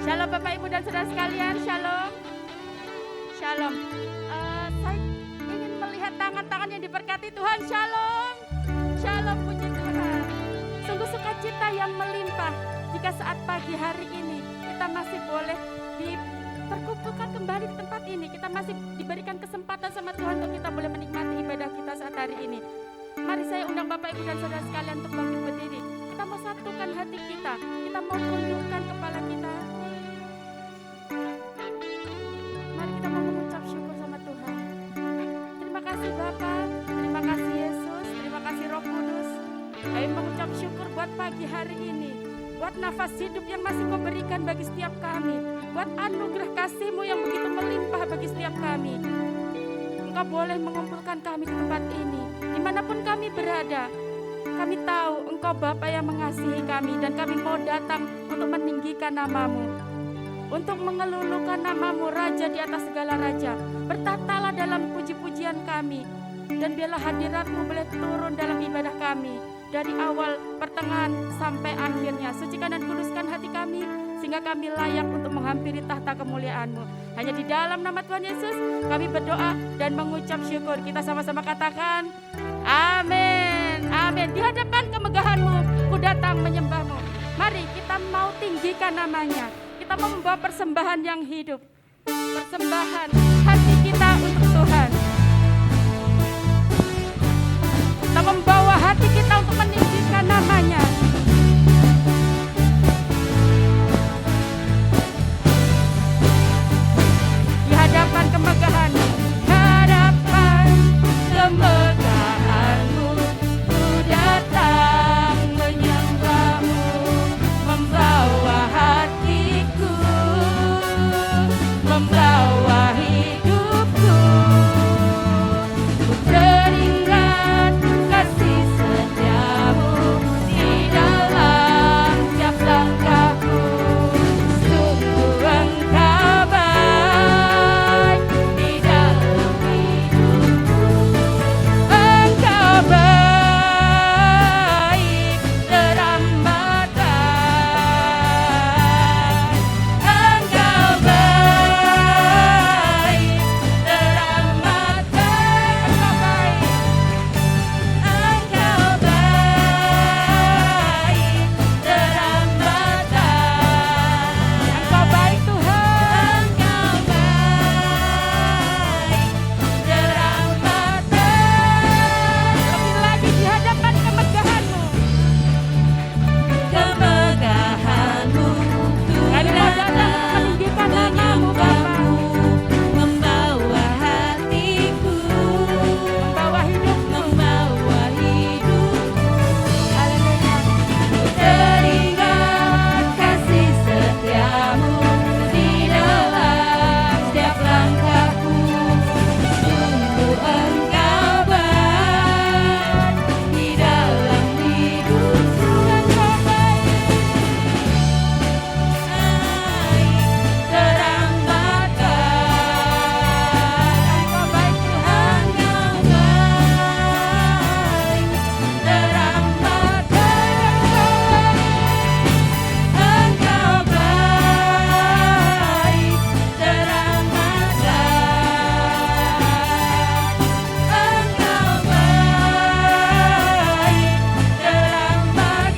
Shalom Bapak Ibu dan Saudara sekalian, shalom. Shalom. Saya ingin melihat tangan-tangan yang diberkati Tuhan, shalom. Shalom, puji Tuhan. Sungguh sukacita yang melimpah jika saat pagi hari ini kita masih boleh diperkumpulkan kembali di tempat ini. Kita masih diberikan kesempatan sama Tuhan untuk kita boleh menikmati ibadah kita saat hari ini. Mari saya undang Bapak Ibu dan Saudara sekalian untuk bangkit berdiri. Kita mau satukan hati kita, kita mau tundukkan kepala kita. Mari kita mau mengucap syukur sama Tuhan. Terima kasih Bapa, terima kasih Yesus, terima kasih Roh Kudus. Kami mengucap syukur buat pagi hari ini, buat nafas hidup yang masih Kau berikan bagi setiap kami, buat anugerah kasih-Mu yang begitu melimpah bagi setiap kami. Engkau boleh mengumpulkan kami di tempat ini, dimanapun kami berada. Kami tahu Engkau Bapa yang mengasihi kami dan kami mau datang untuk meninggikan nama-Mu, untuk mengelulukan nama-Mu Raja di atas segala raja. Bertatalah dalam puji-pujian kami dan biarlah hadirat-Mu boleh turun dalam ibadah kami dari awal, pertengahan sampai akhirnya. Sucikan dan kuduskan hati kami sehingga kami layak untuk menghampiri tahta kemuliaan-Mu. Hanya di dalam nama Tuhan Yesus kami berdoa dan mengucap syukur. Kita sama-sama katakan amin, amin. Di hadapan kemegahan-Mu ku datang menyembah-Mu. Mari kita mau tinggikan namanya. Kita mau membawa persembahan yang hidup, persembahan hati kita untuk Tuhan. Kita membawa hati kita untuk meninggikan namanya. Di hadapan kemegahan-Mu, hadapan kemegahan-Mu, ku datang menyembah-Mu, membawa hatiku, membawa hidupku. Ku teringat kasih setiamu di dalam setiap langkahku. Sungguh Engkau baik di dalam hidupku. Engkau baik teramat. Engkau baik teramat. Engkau baik. Engkau baik teramat. Engkau baik Tuhan. Engkau baik teramat. Lebih lagi di hadapan kemegahan-Mu. Kemegahan-Mu, kami mau datang meninggikan nama-Mu Bapa. Membawa hatiku, membawa hidupku, membawa hidupku. Haleluya. Ku teringat kasih setiamu di dalam setiap langkahku. Sungguh Engkau baik di dalam hidupku. Engkau baik teramat. Engkau baik Tuhan. Engkau baik teramat. Engkau baik teramat. Engkau baik teramat.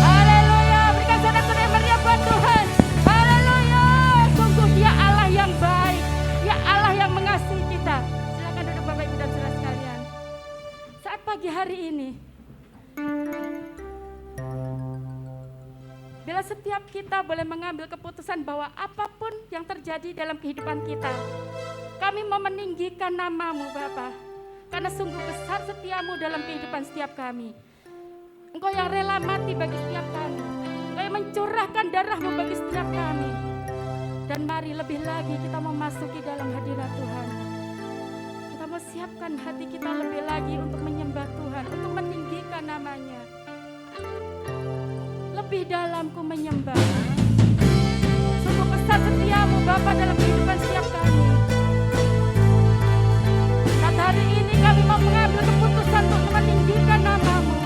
Haleluya, berikan sorak-sorai yang meriah buat Tuhan. Haleluya, sungguh Dia Allah yang baik, Dia Allah yang mengasihi kita. Silakan duduk Bapak Ibu dan Saudara sekalian. Saat pagi hari ini, bila setiap kita boleh mengambil keputusan bahwa apapun yang terjadi dalam kehidupan kita, kami mau meninggikan nama-Mu Bapa, karena sungguh besar setiamu dalam kehidupan setiap kami. Engkau yang rela mati bagi setiap kami, Engkau yang mencurahkan darah-Mu bagi setiap kami. Dan mari lebih lagi kita memasuki dalam hadirat Tuhan. Kita mau siapkan hati kita lebih lagi untuk menyembah Tuhan, untuk meninggikan namanya. Lebih dalam ku menyembah. Sungguh besar setiamu Bapa dalam kehidupan setiap kami. Saat hari ini kami mau mengambil keputusan untuk meninggikan nama-Mu.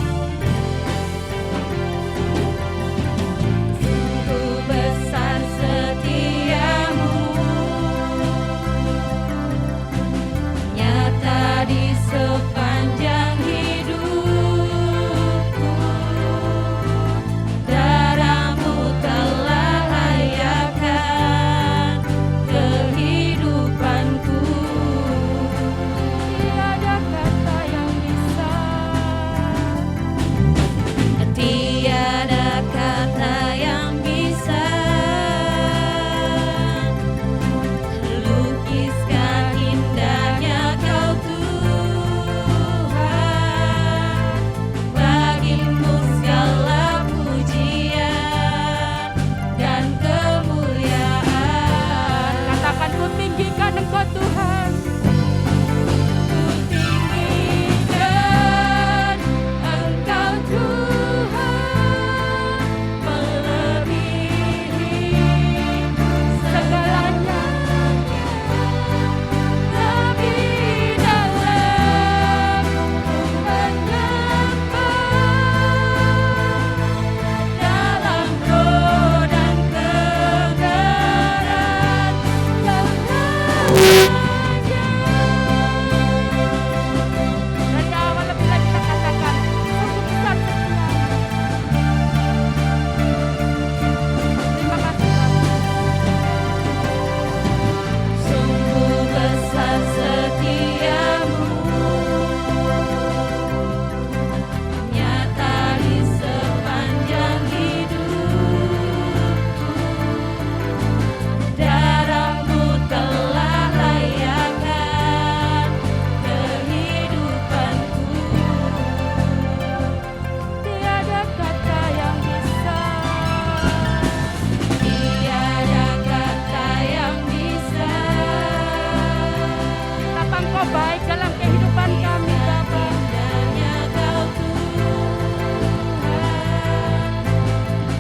Engkau baik dalam kehidupan kami Bapa. Indahnya Kau Tuhan,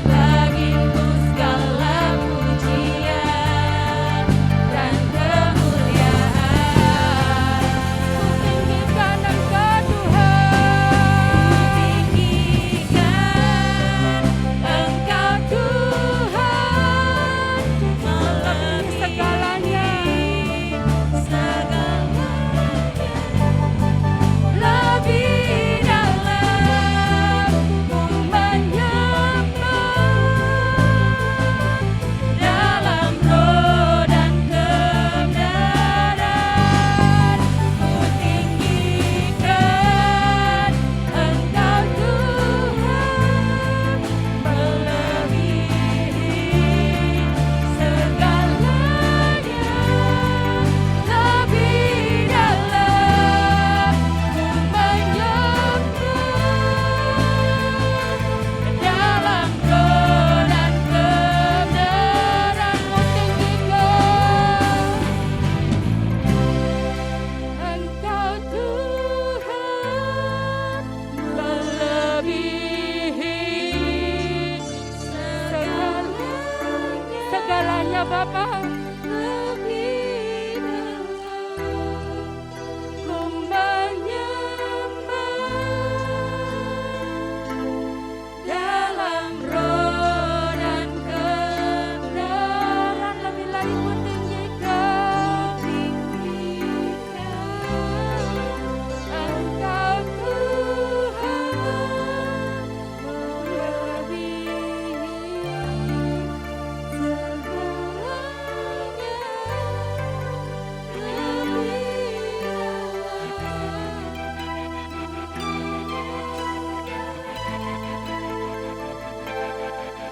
bagimu segala pujian dan kemuliaan. Kutinggikan Engkau Tuhan, Tinggikan Engkau Tuhan, melebihi segalanya. lebih dalam ku menyembah dalam roh dan kebenaran. Ku tinggikan Engkau Tuhan, melebihi segalanya, lebih dalam ku menyembah dalam roh dan kebenaran. Ku tinggikan Engkau Tuhan, melebihi Segalanya Bapa. lebih dalam ku menyembah dalam roh dan kebenaran. Lebih lagi ku tinggikan Engkau Tuhan,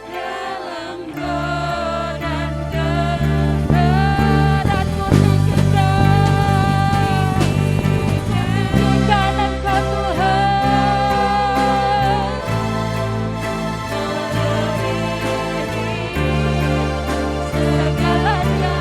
dalam roh dan kebenaran. ku tinggikan Engkau Tuhan, segalanya.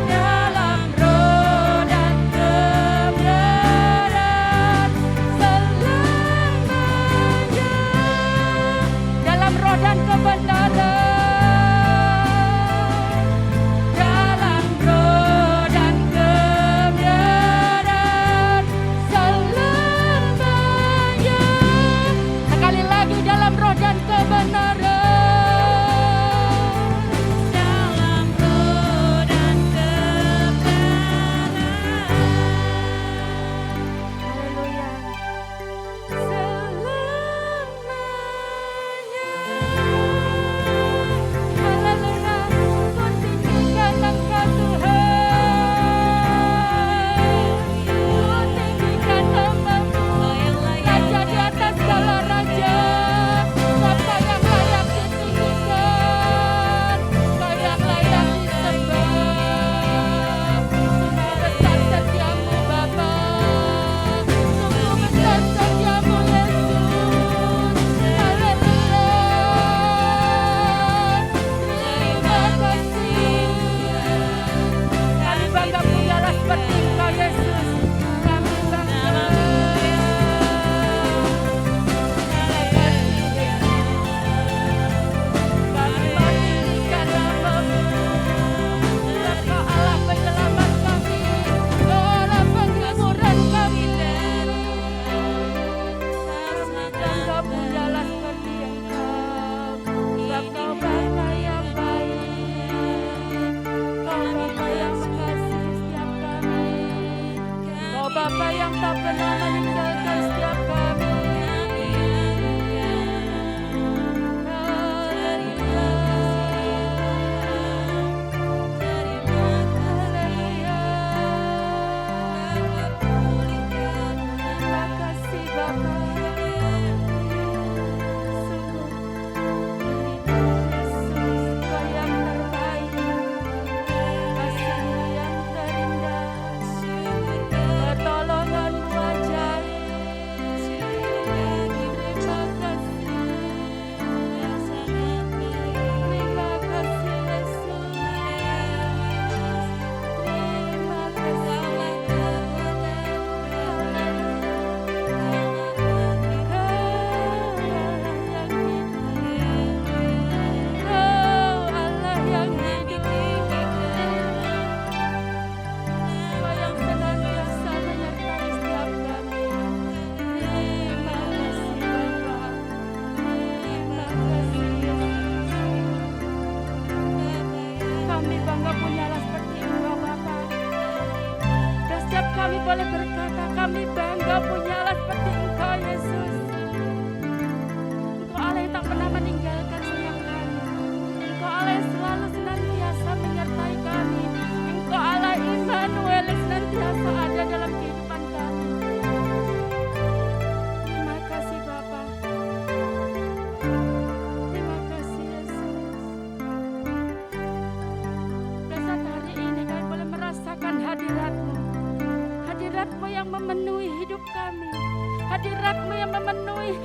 Dalam roh dan kebenaran selamanya. Dalam roh dan kebenaran, Dalam roh dan kebenaran selamanya. sekali lagi dalam roh dan kebenaran. Dalam roh dan kebenaran Haleluya. selamanya.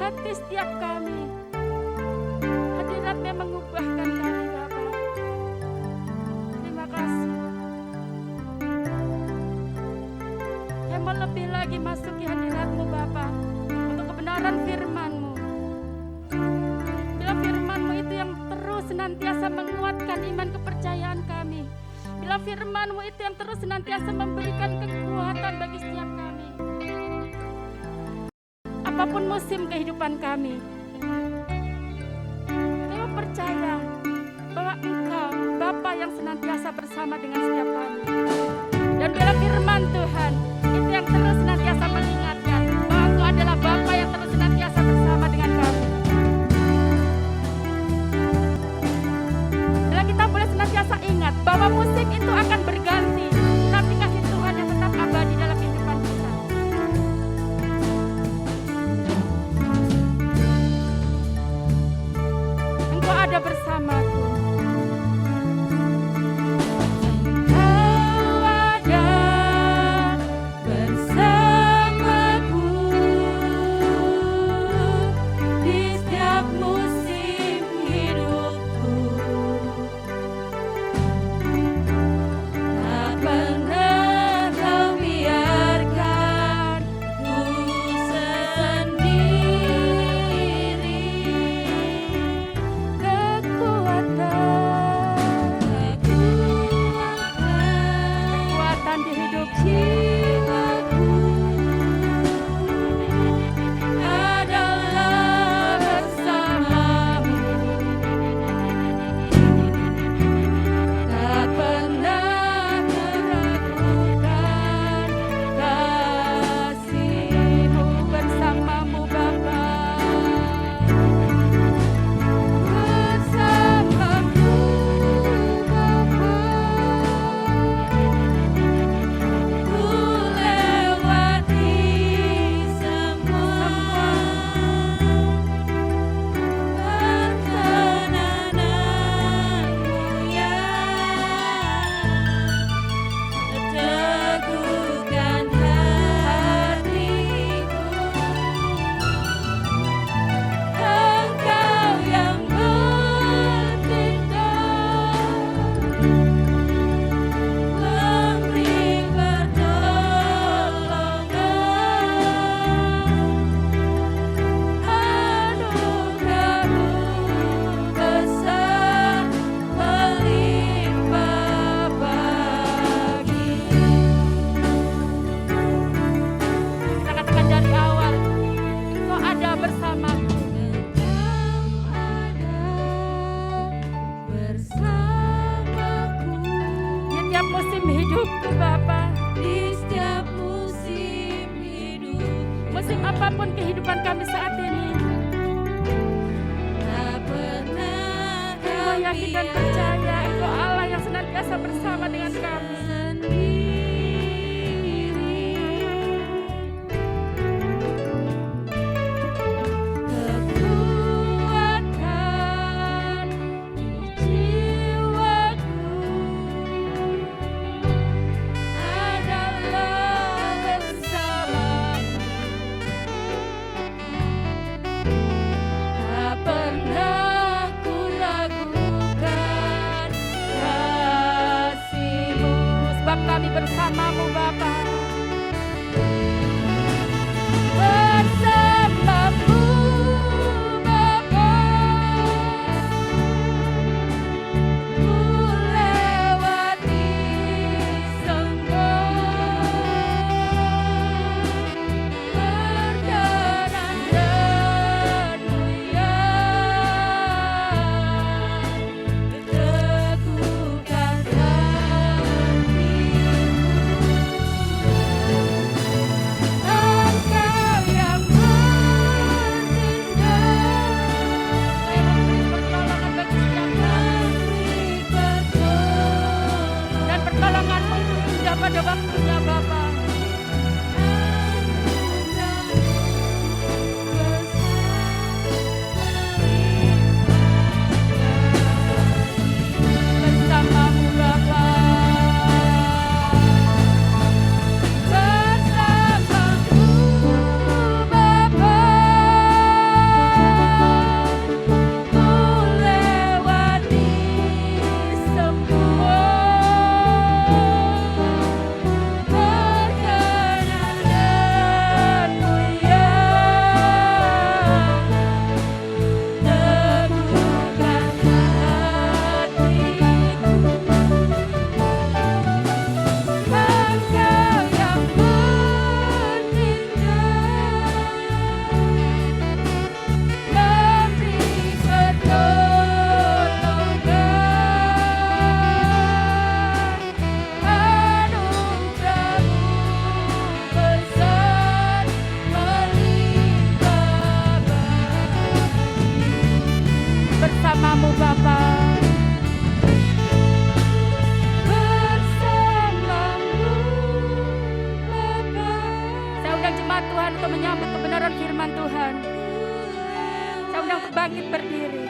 hati setiap kami. Hadirat-Mu yang mengubahkan kami Bapa. Terima kasih. Yang mau lebih lagi masuki hadirat-Mu Bapa, untuk kebenaran firman-Mu. Bila firman-Mu itu yang terus senantiasa menguatkan iman kepercayaan kami. Bila firman-Mu itu yang terus senantiasa memberikan kekuatan bagi setiap kami. Apapun musim kehidupan kami, kami percaya bahwa Engkau Bapa yang senantiasa bersama dengan setiap kami. Dan bila firman Tuhan itu yang terus senantiasa mengingatkan bahwa Engkau adalah Bapa yang terus senantiasa bersama dengan kami. Bila kita boleh senantiasa ingat bahwa musik itu akan berganti, tapi kasih Tuhan yang tetap abadi dalam kehidupan kita. Engkau ada bersamaku. Kau ada bersamaku di setiap musim hidupku. Tak pernah Kau biarkan ku sendiri. Kekuatan di hidup jiwaku adalah bersamamu. Tak pernah meragukan kasih-Mu bersamamu Bapa. bersamaku, Bapa. Ku lewati semua perkenananmu yang teguhkan hatiku. Engkau yang bertindak, memberi pertolongan. Anugerah-Mu besar melimpah bagi. Kita katakan dari awal, Engkau ada bersamaku. Engkau ada bersamaku Di tiap musim hidupku Bapa. di setiap musim hidup. Musim apapun kehidupan kami saat ini, Tak pernah Engkau yakin dan percaya Engkau Allah yang senantiasa bersama dengan kami. Kekuatan di jiwaku adalah bersamamu. Tak pernah ku ragukan kasih-Mu. bersamamu Bapa. Bersamamu Bapa. Saya undang jemaat Tuhan untuk menyambut kebenaran firman Tuhan. Saya undang untuk bangkit berdiri.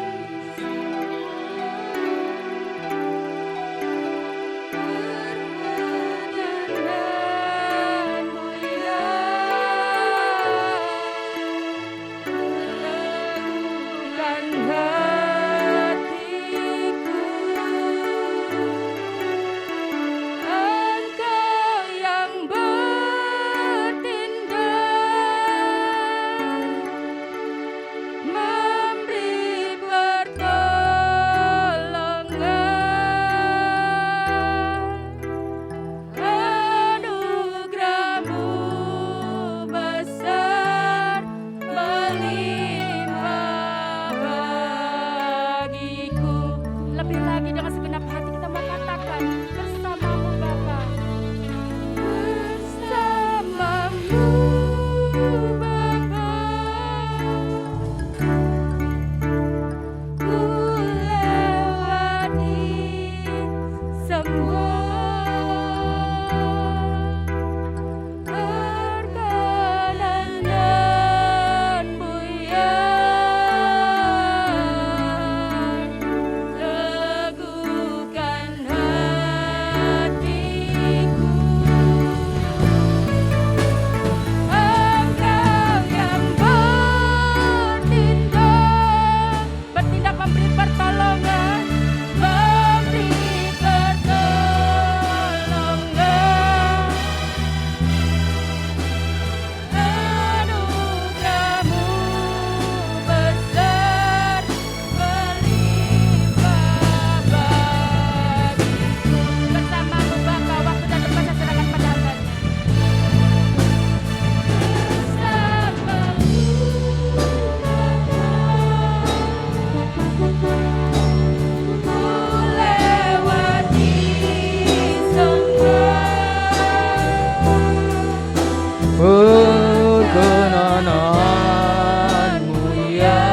Perkenananmu ya,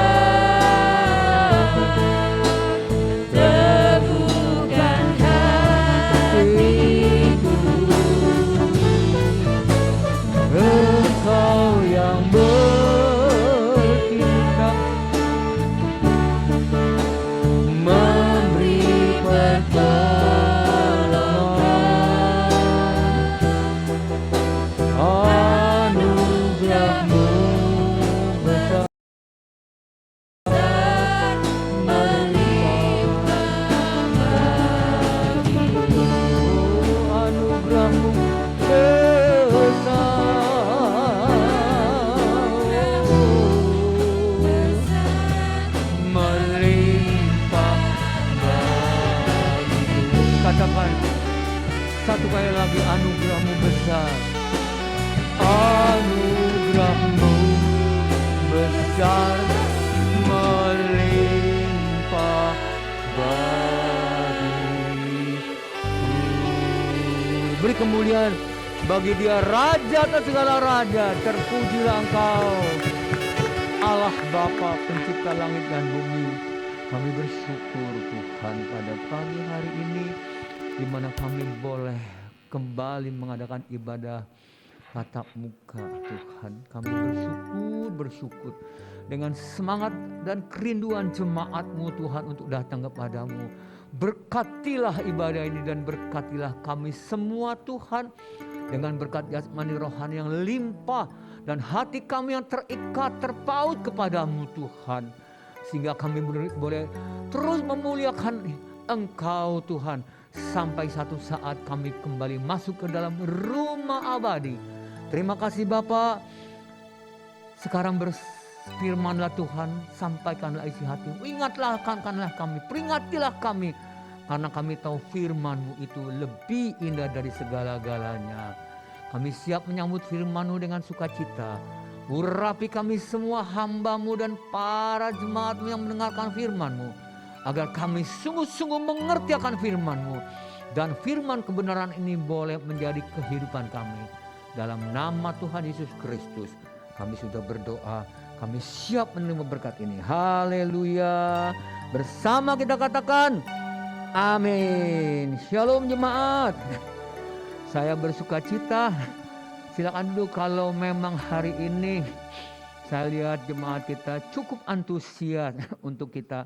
Teguhkan hatiku. Engkau yang bertindak memberi pertolongan. Anugerahmu besar anugerahmu melimpah bagiku. Katakan satu kali lagi, anugerahmu besar, anugerahmu besar melimpah bagiku. Beri kemuliaan bagi Dia, Raja atas segala raja. Terpujilah Engkau, Allah Bapa pencipta langit dan bumi. Kami bersyukur Tuhan pada pagi hari ini, di mana kami boleh kembali mengadakan ibadah tatap muka Tuhan. Kami bersyukur dengan semangat dan kerinduan jemaat-Mu Tuhan untuk datang kepadamu. Berkatilah ibadah ini dan berkatilah kami semua Tuhan, dengan berkat jasmani rohani yang limpah dan hati kami yang terikat terpaut kepadamu Tuhan, sehingga kami boleh terus memuliakan Engkau Tuhan, sampai satu saat kami kembali masuk ke dalam rumah abadi. Terima kasih Bapa. Sekarang berfirmanlah Tuhan, sampaikanlah isi hati-Mu. Ingatlah kami, peringatilah kami, karena kami tahu firman-Mu itu lebih indah dari segala-galanya. Kami siap menyambut firman-Mu dengan sukacita. Urapi kami semua hamba-Mu dan para jemaat-Mu yang mendengarkan firman-Mu, agar kami sungguh-sungguh mengerti akan firman-Mu, dan firman kebenaran ini boleh menjadi kehidupan kami. Dalam nama Tuhan Yesus Kristus kami sudah berdoa Kami siap menerima berkat ini. Haleluya. Bersama kita katakan amin. Shalom jemaat. Saya bersuka cita. Silakan dulu kalau memang hari ini saya lihat jemaat kita cukup antusias untuk kita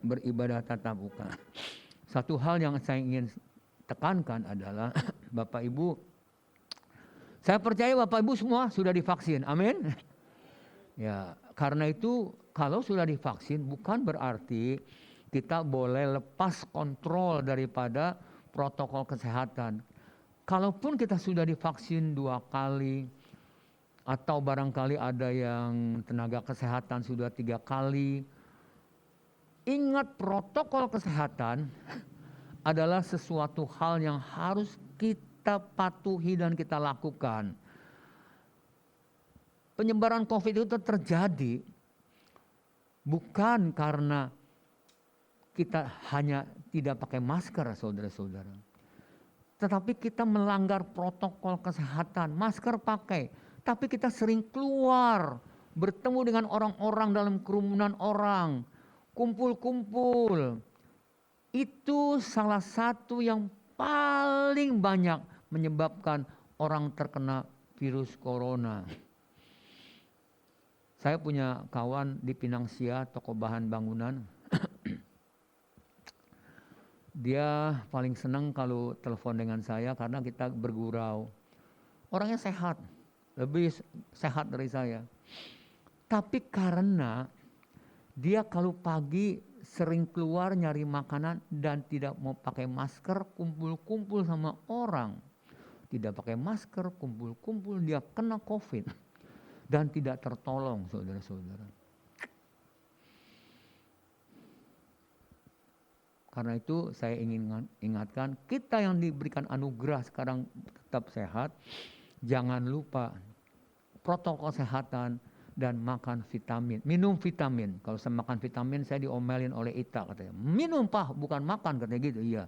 beribadah tatap muka. Satu hal yang saya ingin tekankan adalah Bapak Ibu, saya percaya Bapak Ibu semua sudah divaksin, amin. Ya, karena itu kalau sudah divaksin bukan berarti kita boleh lepas kontrol daripada protokol kesehatan. Kalaupun kita sudah divaksin 2 kali, atau barangkali ada yang tenaga kesehatan sudah 3 kali, ingat protokol kesehatan adalah sesuatu hal yang harus kita patuhi dan kita lakukan. Penyebaran COVID itu terjadi bukan karena kita hanya tidak pakai masker, saudara-saudara. Tetapi kita melanggar protokol kesehatan. Masker pakai, tapi kita sering keluar, bertemu dengan orang-orang dalam kerumunan orang, kumpul-kumpul. Itu salah satu yang paling banyak menyebabkan orang terkena virus corona. Saya punya kawan di Pinang Sia, toko bahan bangunan. Dia paling senang kalau telepon dengan saya karena kita bergurau. Orangnya sehat, lebih sehat dari saya. Tapi karena dia kalau pagi sering keluar nyari makanan dan tidak mau pakai masker, kumpul-kumpul sama orang. Tidak pakai masker, kumpul-kumpul, dia kena COVID. Dan tidak tertolong, saudara-saudara. Karena itu saya ingin ingatkan, kita yang diberikan anugerah sekarang tetap sehat, jangan lupa protokol kesehatan dan makan vitamin. Minum vitamin. Kalau saya makan vitamin saya diomelin oleh Ita katanya. Minum Pak, bukan makan katanya gitu. Iya.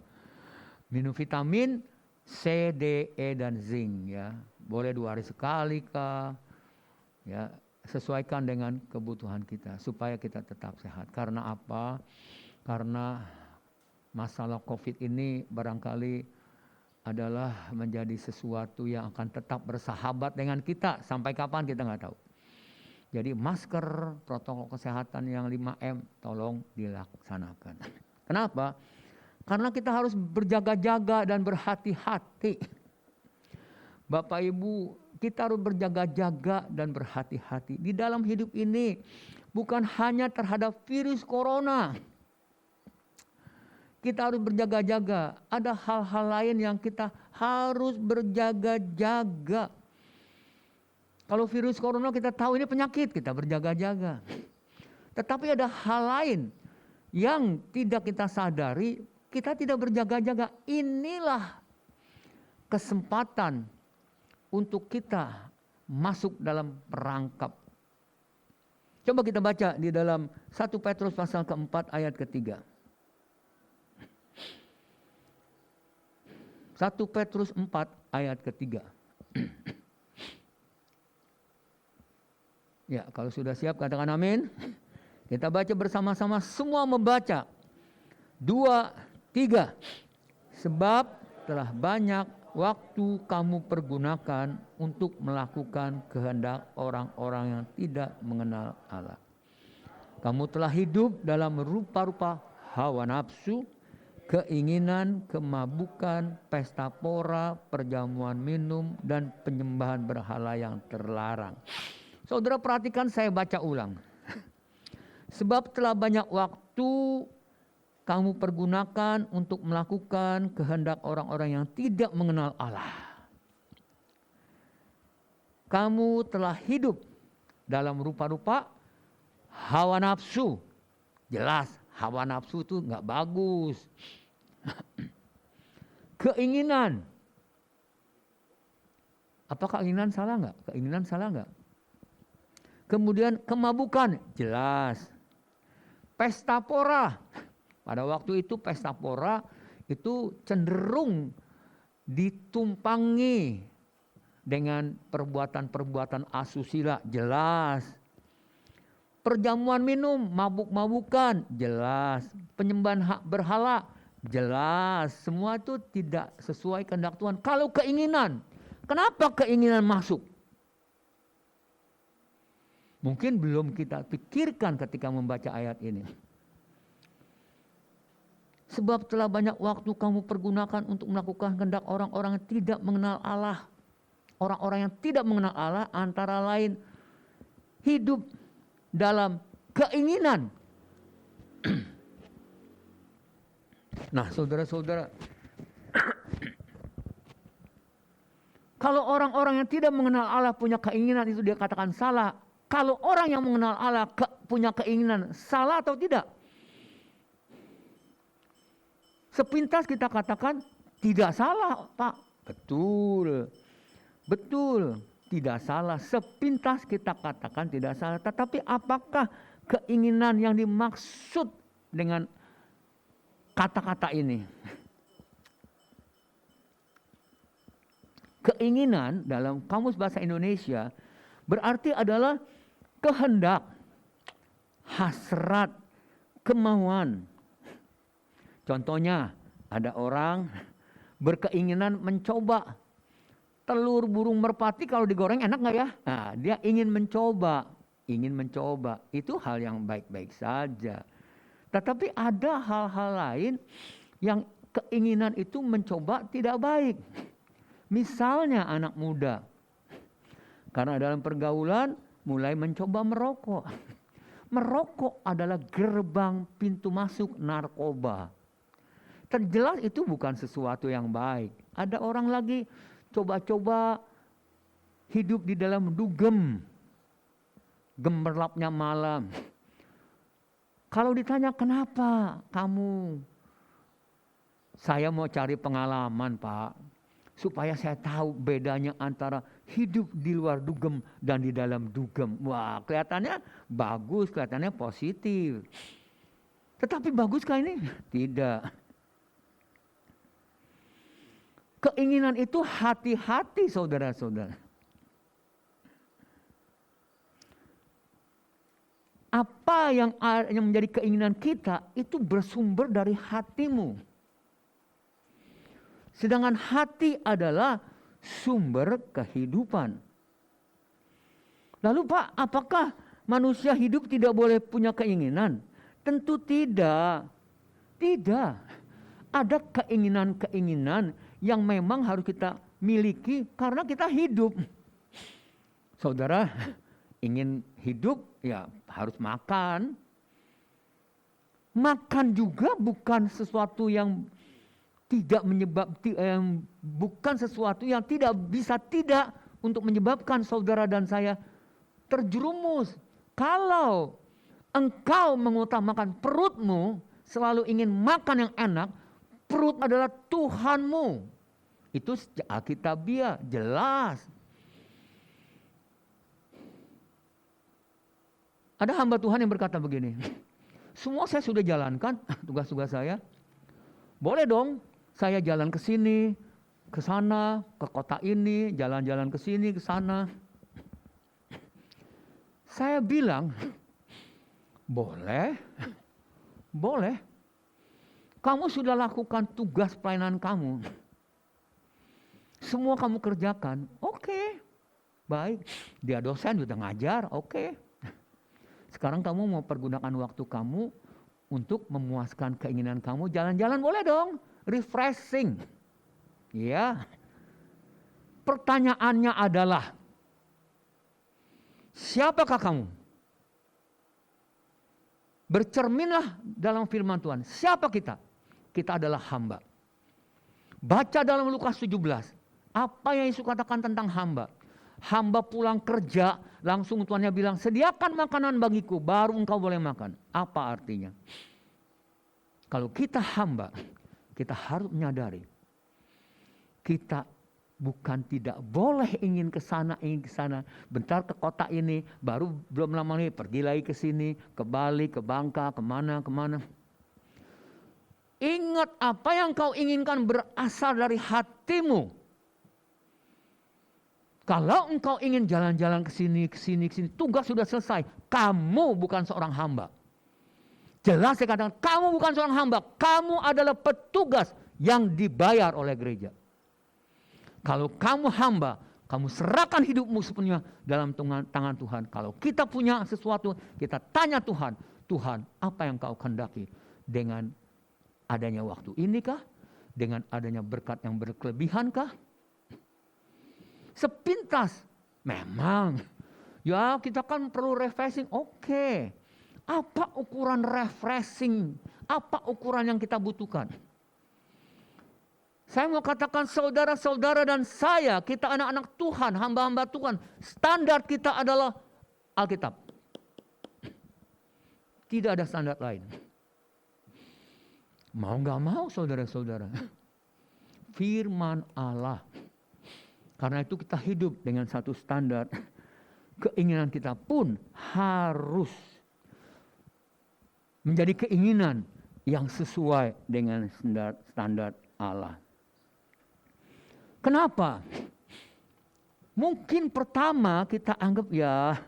Minum vitamin C, D, E dan zinc ya. Boleh 2 hari sekali kah? Ya, sesuaikan dengan kebutuhan kita supaya kita tetap sehat. Karena apa? Karena masalah COVID ini barangkali adalah menjadi sesuatu yang akan tetap bersahabat dengan kita. Sampai kapan kita nggak tahu. Jadi masker, protokol kesehatan yang 5M tolong dilaksanakan. Kenapa? Karena kita harus berjaga-jaga dan berhati-hati. Bapak Ibu, kita harus berjaga-jaga dan berhati-hati. Di dalam hidup ini bukan hanya terhadap virus corona. Kita harus berjaga-jaga. Ada hal-hal lain yang kita harus berjaga-jaga. Kalau virus corona kita tahu ini penyakit, kita berjaga-jaga. Tetapi ada hal lain yang tidak kita sadari, kita tidak berjaga-jaga. Inilah kesempatan untuk kita masuk dalam perangkap. Coba kita baca di dalam 1 Petrus pasal keempat ayat ketiga. 1 Petrus 4 ayat ketiga. Ya, kalau sudah siap katakan amin. Kita baca bersama-sama, semua membaca. 2, 3. Sebab telah banyak waktu kamu pergunakan untuk melakukan kehendak orang-orang yang tidak mengenal Allah. Kamu telah hidup dalam rupa-rupa hawa nafsu, keinginan, kemabukan, pesta pora, perjamuan minum, dan penyembahan berhala yang terlarang. Saudara perhatikan, saya baca ulang. Sebab telah banyak waktu kamu pergunakan untuk melakukan kehendak orang-orang yang tidak mengenal Allah. Kamu telah hidup dalam rupa-rupa hawa nafsu. Jelas, hawa nafsu itu nggak bagus. Keinginan. Apakah keinginan salah nggak? Keinginan salah nggak? Kemudian kemabukan, jelas. Pesta pora. Pada waktu itu pesta pora itu cenderung ditumpangi dengan perbuatan-perbuatan asusila, jelas. Perjamuan minum, mabuk-mabukan, jelas. Penyembahan hak berhala, jelas. Semua itu tidak sesuai kehendak Tuhan. Kalau keinginan, kenapa keinginan masuk? Mungkin belum kita pikirkan ketika membaca ayat ini. Sebab telah banyak waktu kamu pergunakan untuk melakukan kehendak orang-orang yang tidak mengenal Allah. Orang-orang yang tidak mengenal Allah antara lain hidup dalam keinginan. Nah, saudara-saudara, kalau orang-orang yang tidak mengenal Allah punya keinginan, itu dia katakan salah. Kalau orang yang mengenal Allah punya keinginan, salah atau tidak? Sepintas kita katakan tidak salah, Pak. Betul. Betul, tidak salah. Sepintas kita katakan tidak salah. Tetapi apakah keinginan yang dimaksud dengan kata-kata ini? Keinginan dalam Kamus Bahasa Indonesia berarti adalah kehendak, hasrat, kemauan. Contohnya, ada orang berkeinginan mencoba telur burung merpati, kalau digoreng enak nggak ya? Nah, dia ingin mencoba. Itu hal yang baik-baik saja. Tetapi ada hal-hal lain yang keinginan itu mencoba tidak baik. Misalnya anak muda, karena dalam pergaulan mulai mencoba merokok. Merokok adalah gerbang pintu masuk narkoba. Terjelas itu bukan sesuatu yang baik. Ada orang lagi coba-coba hidup di dalam dugem, gemerlapnya malam. Kalau ditanya kenapa kamu? Saya mau cari pengalaman, Pak, supaya saya tahu bedanya antara hidup di luar dugem dan di dalam dugem. Wah, kelihatannya bagus, kelihatannya positif. Tetapi baguskah ini? Tidak. Keinginan itu hati-hati, saudara-saudara. Apa yang menjadi keinginan kita itu bersumber dari hatimu. Sedangkan hati adalah sumber kehidupan. Lalu Pak, apakah manusia hidup tidak boleh punya keinginan? Tentu tidak. Tidak. Ada keinginan-keinginan yang memang harus kita miliki karena kita hidup. Saudara, ingin hidup ya harus makan. Makan juga bukan sesuatu yang bukan sesuatu yang tidak bisa tidak untuk menyebabkan saudara dan saya terjerumus. Kalau engkau mengutamakan perutmu, selalu ingin makan yang enak, perut adalah Tuhanmu. Itu Alkitabiah, jelas. Ada hamba Tuhan yang berkata begini, semua saya sudah jalankan tugas-tugas saya. Boleh dong saya jalan ke sini, ke sana, ke kota ini, jalan-jalan ke sini, ke sana. Saya bilang, boleh. Boleh. Kamu sudah lakukan tugas pelayanan kamu. Semua kamu kerjakan, oke. Baik, dia dosen sudah ngajar, oke. Sekarang kamu mau pergunakan waktu kamu untuk memuaskan keinginan kamu, jalan-jalan boleh dong, refreshing. Ya. Pertanyaannya adalah, siapakah kamu? Bercerminlah dalam firman Tuhan. Siapa kita? Kita adalah hamba. Baca dalam Lukas 17. Apa yang Yesus katakan tentang hamba? Hamba pulang kerja, langsung tuannya bilang, sediakan makanan bagiku, baru engkau boleh makan. Apa artinya? Kalau kita hamba, kita harus menyadari, kita bukan tidak boleh ingin ke sana, bentar ke kota ini, baru belum lama nih pergi lagi ke sini, ke Bali, ke Bangka, kemana. Ingat apa yang kau inginkan berasal dari hatimu. Kalau engkau ingin jalan-jalan ke sini, tugas sudah selesai. Kamu bukan seorang hamba. Jelas saya katakan, kamu bukan seorang hamba. Kamu adalah petugas yang dibayar oleh gereja. Kalau kamu hamba, kamu serahkan hidupmu sepenuhnya dalam tangan Tuhan. Kalau kita punya sesuatu, kita tanya Tuhan, Tuhan apa yang kau kehendaki dengan adanya waktu ini kah? Dengan adanya berkat yang berkelebihan kah? Sepintas, memang. Ya kita kan perlu refreshing, oke. Apa ukuran refreshing? Apa ukuran yang kita butuhkan? Saya mau katakan saudara-saudara dan saya, kita anak-anak Tuhan, hamba-hamba Tuhan. Standar kita adalah Alkitab. Tidak ada standar lain. Mau gak mau saudara-saudara. Firman Allah. Karena itu kita hidup dengan satu standar. Keinginan kita pun harus menjadi keinginan yang sesuai dengan standar Allah. Kenapa? Mungkin pertama kita anggap ya,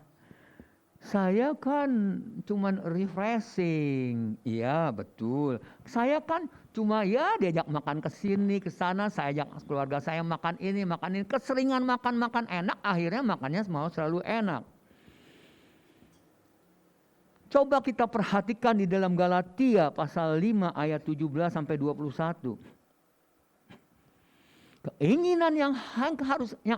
saya kan cuman refreshing. Iya betul. Saya kan cuma ya diajak makan ke sini, ke sana. Saya ajak keluarga saya makan ini, makan ini. Keseringan makan enak, akhirnya makannya mau selalu enak. Coba kita perhatikan di dalam Galatia pasal 5 ayat 17 sampai 21. Keinginan yang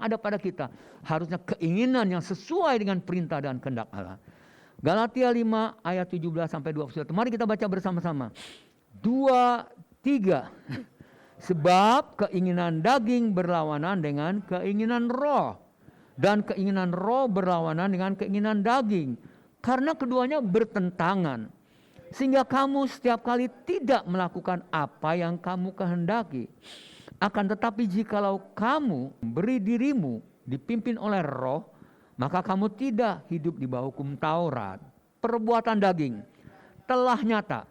ada pada kita harusnya keinginan yang sesuai dengan perintah dan kehendak Allah. Galatia 5 ayat 17 sampai 21. Mari kita baca bersama-sama. 2, 3. Sebab keinginan daging berlawanan dengan keinginan roh, dan keinginan roh berlawanan dengan keinginan daging, karena keduanya bertentangan. Sehingga kamu setiap kali tidak melakukan apa yang kamu kehendaki. Akan tetapi jikalau kamu beri dirimu dipimpin oleh roh, maka kamu tidak hidup di bawah hukum Taurat. Perbuatan daging telah nyata,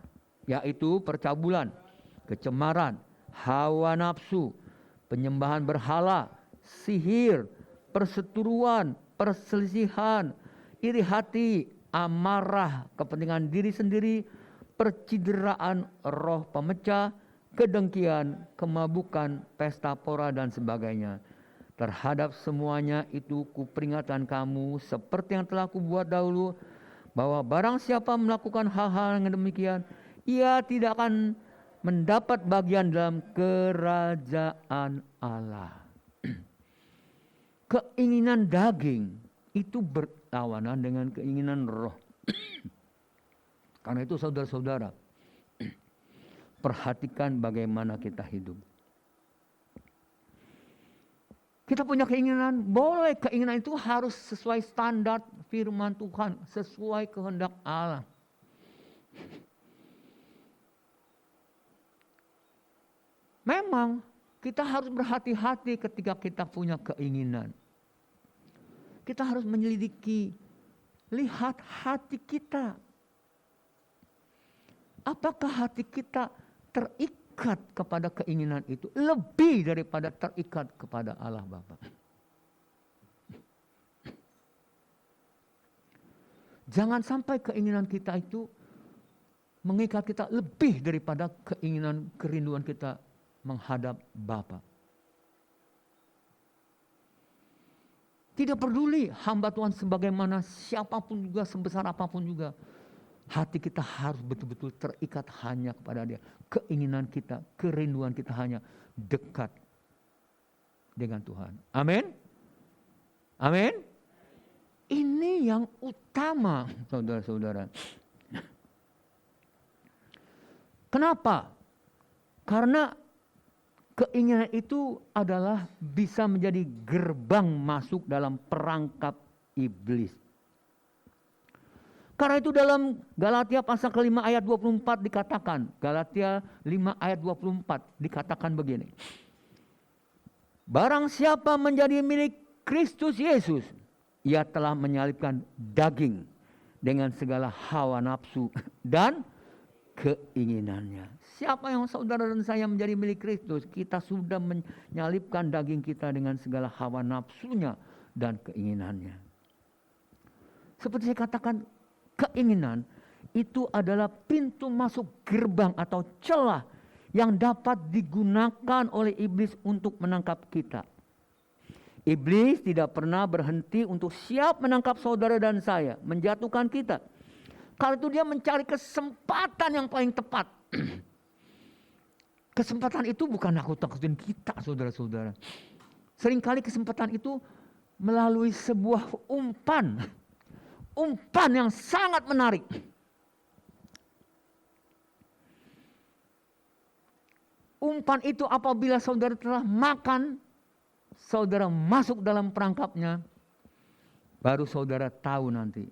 yaitu percabulan, kecemaran, hawa nafsu, penyembahan berhala, sihir, perseteruan, perselisihan, iri hati, amarah, kepentingan diri sendiri, percideraan roh pemecah, kedengkian, kemabukan, pesta pora dan sebagainya. Terhadap semuanya itu kuperingatkan kamu seperti yang telah kubuat dahulu, bahwa barang siapa melakukan hal-hal yang demikian, ia tidak akan mendapat bagian dalam kerajaan Allah. Keinginan daging itu berlawanan dengan keinginan roh. Karena itu saudara-saudara, perhatikan bagaimana kita hidup. Kita punya keinginan, boleh keinginan itu harus sesuai standar firman Tuhan, sesuai kehendak Allah. Memang kita harus berhati-hati ketika kita punya keinginan. Kita harus menyelidiki, lihat hati kita. Apakah hati kita terikat kepada keinginan itu lebih daripada terikat kepada Allah Bapa? Jangan sampai keinginan kita itu mengikat kita lebih daripada keinginan kerinduan kita menghadap Bapa. Tidak peduli hamba Tuhan sebagaimana siapapun juga, sebesar apapun juga. Hati kita harus betul-betul terikat hanya kepada Dia. Keinginan kita, kerinduan kita hanya dekat dengan Tuhan. Amin. Amin. Ini yang utama, saudara-saudara. Kenapa? Karena keinginan itu adalah bisa menjadi gerbang masuk dalam perangkap iblis. Karena itu dalam Galatia pasal ke-5 ayat 24 dikatakan, Galatia 5 ayat 24 dikatakan begini. Barang siapa menjadi milik Kristus Yesus, ia telah menyalibkan daging dengan segala hawa nafsu dan keinginannya. Siapa yang saudara dan saya menjadi milik Kristus, kita sudah menyalibkan daging kita dengan segala hawa nafsunya dan keinginannya. Seperti saya katakan, keinginan itu adalah pintu masuk gerbang atau celah yang dapat digunakan oleh iblis untuk menangkap kita. Iblis tidak pernah berhenti untuk siap menangkap saudara dan saya, menjatuhkan kita. Karena itu dia mencari kesempatan yang paling tepat. Kesempatan itu bukan nakut-nakutin kita, saudara-saudara. Seringkali kesempatan itu melalui sebuah umpan. Umpan yang sangat menarik. Umpan itu apabila saudara telah makan, saudara masuk dalam perangkapnya, baru saudara tahu nanti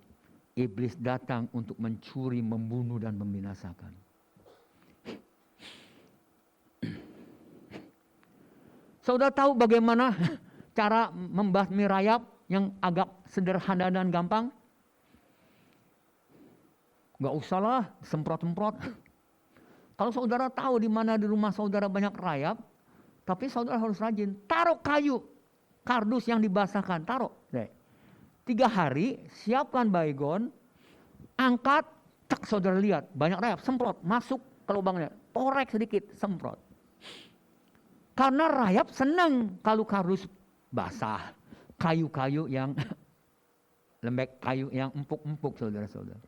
iblis datang untuk mencuri, membunuh, dan membinasakan. Saudara tahu bagaimana cara membasmi rayap yang agak sederhana dan gampang? Gak usahlah semprot-semprot. Kalau saudara tahu di mana di rumah saudara banyak rayap, tapi saudara harus rajin. Taruh kayu, kardus yang dibasahkan, taruh. 3 hari, siapkan baygon, angkat, cek saudara lihat, banyak rayap, semprot, masuk ke lubangnya, porek sedikit, semprot. Karena rayap senang kalau kardus basah, kayu-kayu yang lembek, kayu yang empuk-empuk, saudara-saudara.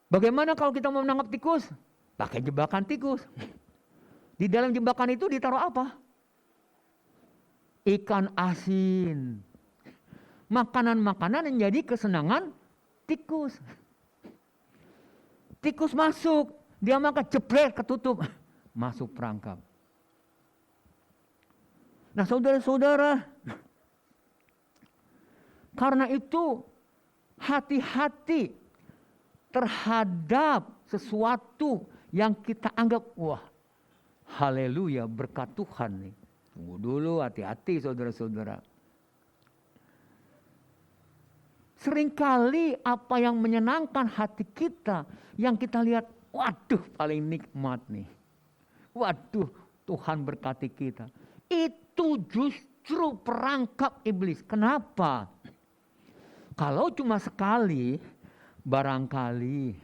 Bagaimana kalau kita mau menangkap tikus? Pakai jebakan tikus. Di dalam jebakan itu ditaruh apa? Ikan asin. Makanan-makanan yang jadi kesenangan tikus. Tikus masuk, dia makan jebret, ketutup, masuk perangkap. Nah, saudara-saudara, karena itu hati-hati terhadap sesuatu yang kita anggap, wah, haleluya, berkat Tuhan nih. Tunggu dulu, hati-hati saudara-saudara. Seringkali apa yang menyenangkan hati kita, yang kita lihat, waduh paling nikmat nih. Waduh, Tuhan berkati kita. Itu justru perangkap iblis. Kenapa? Kalau cuma sekali, barangkali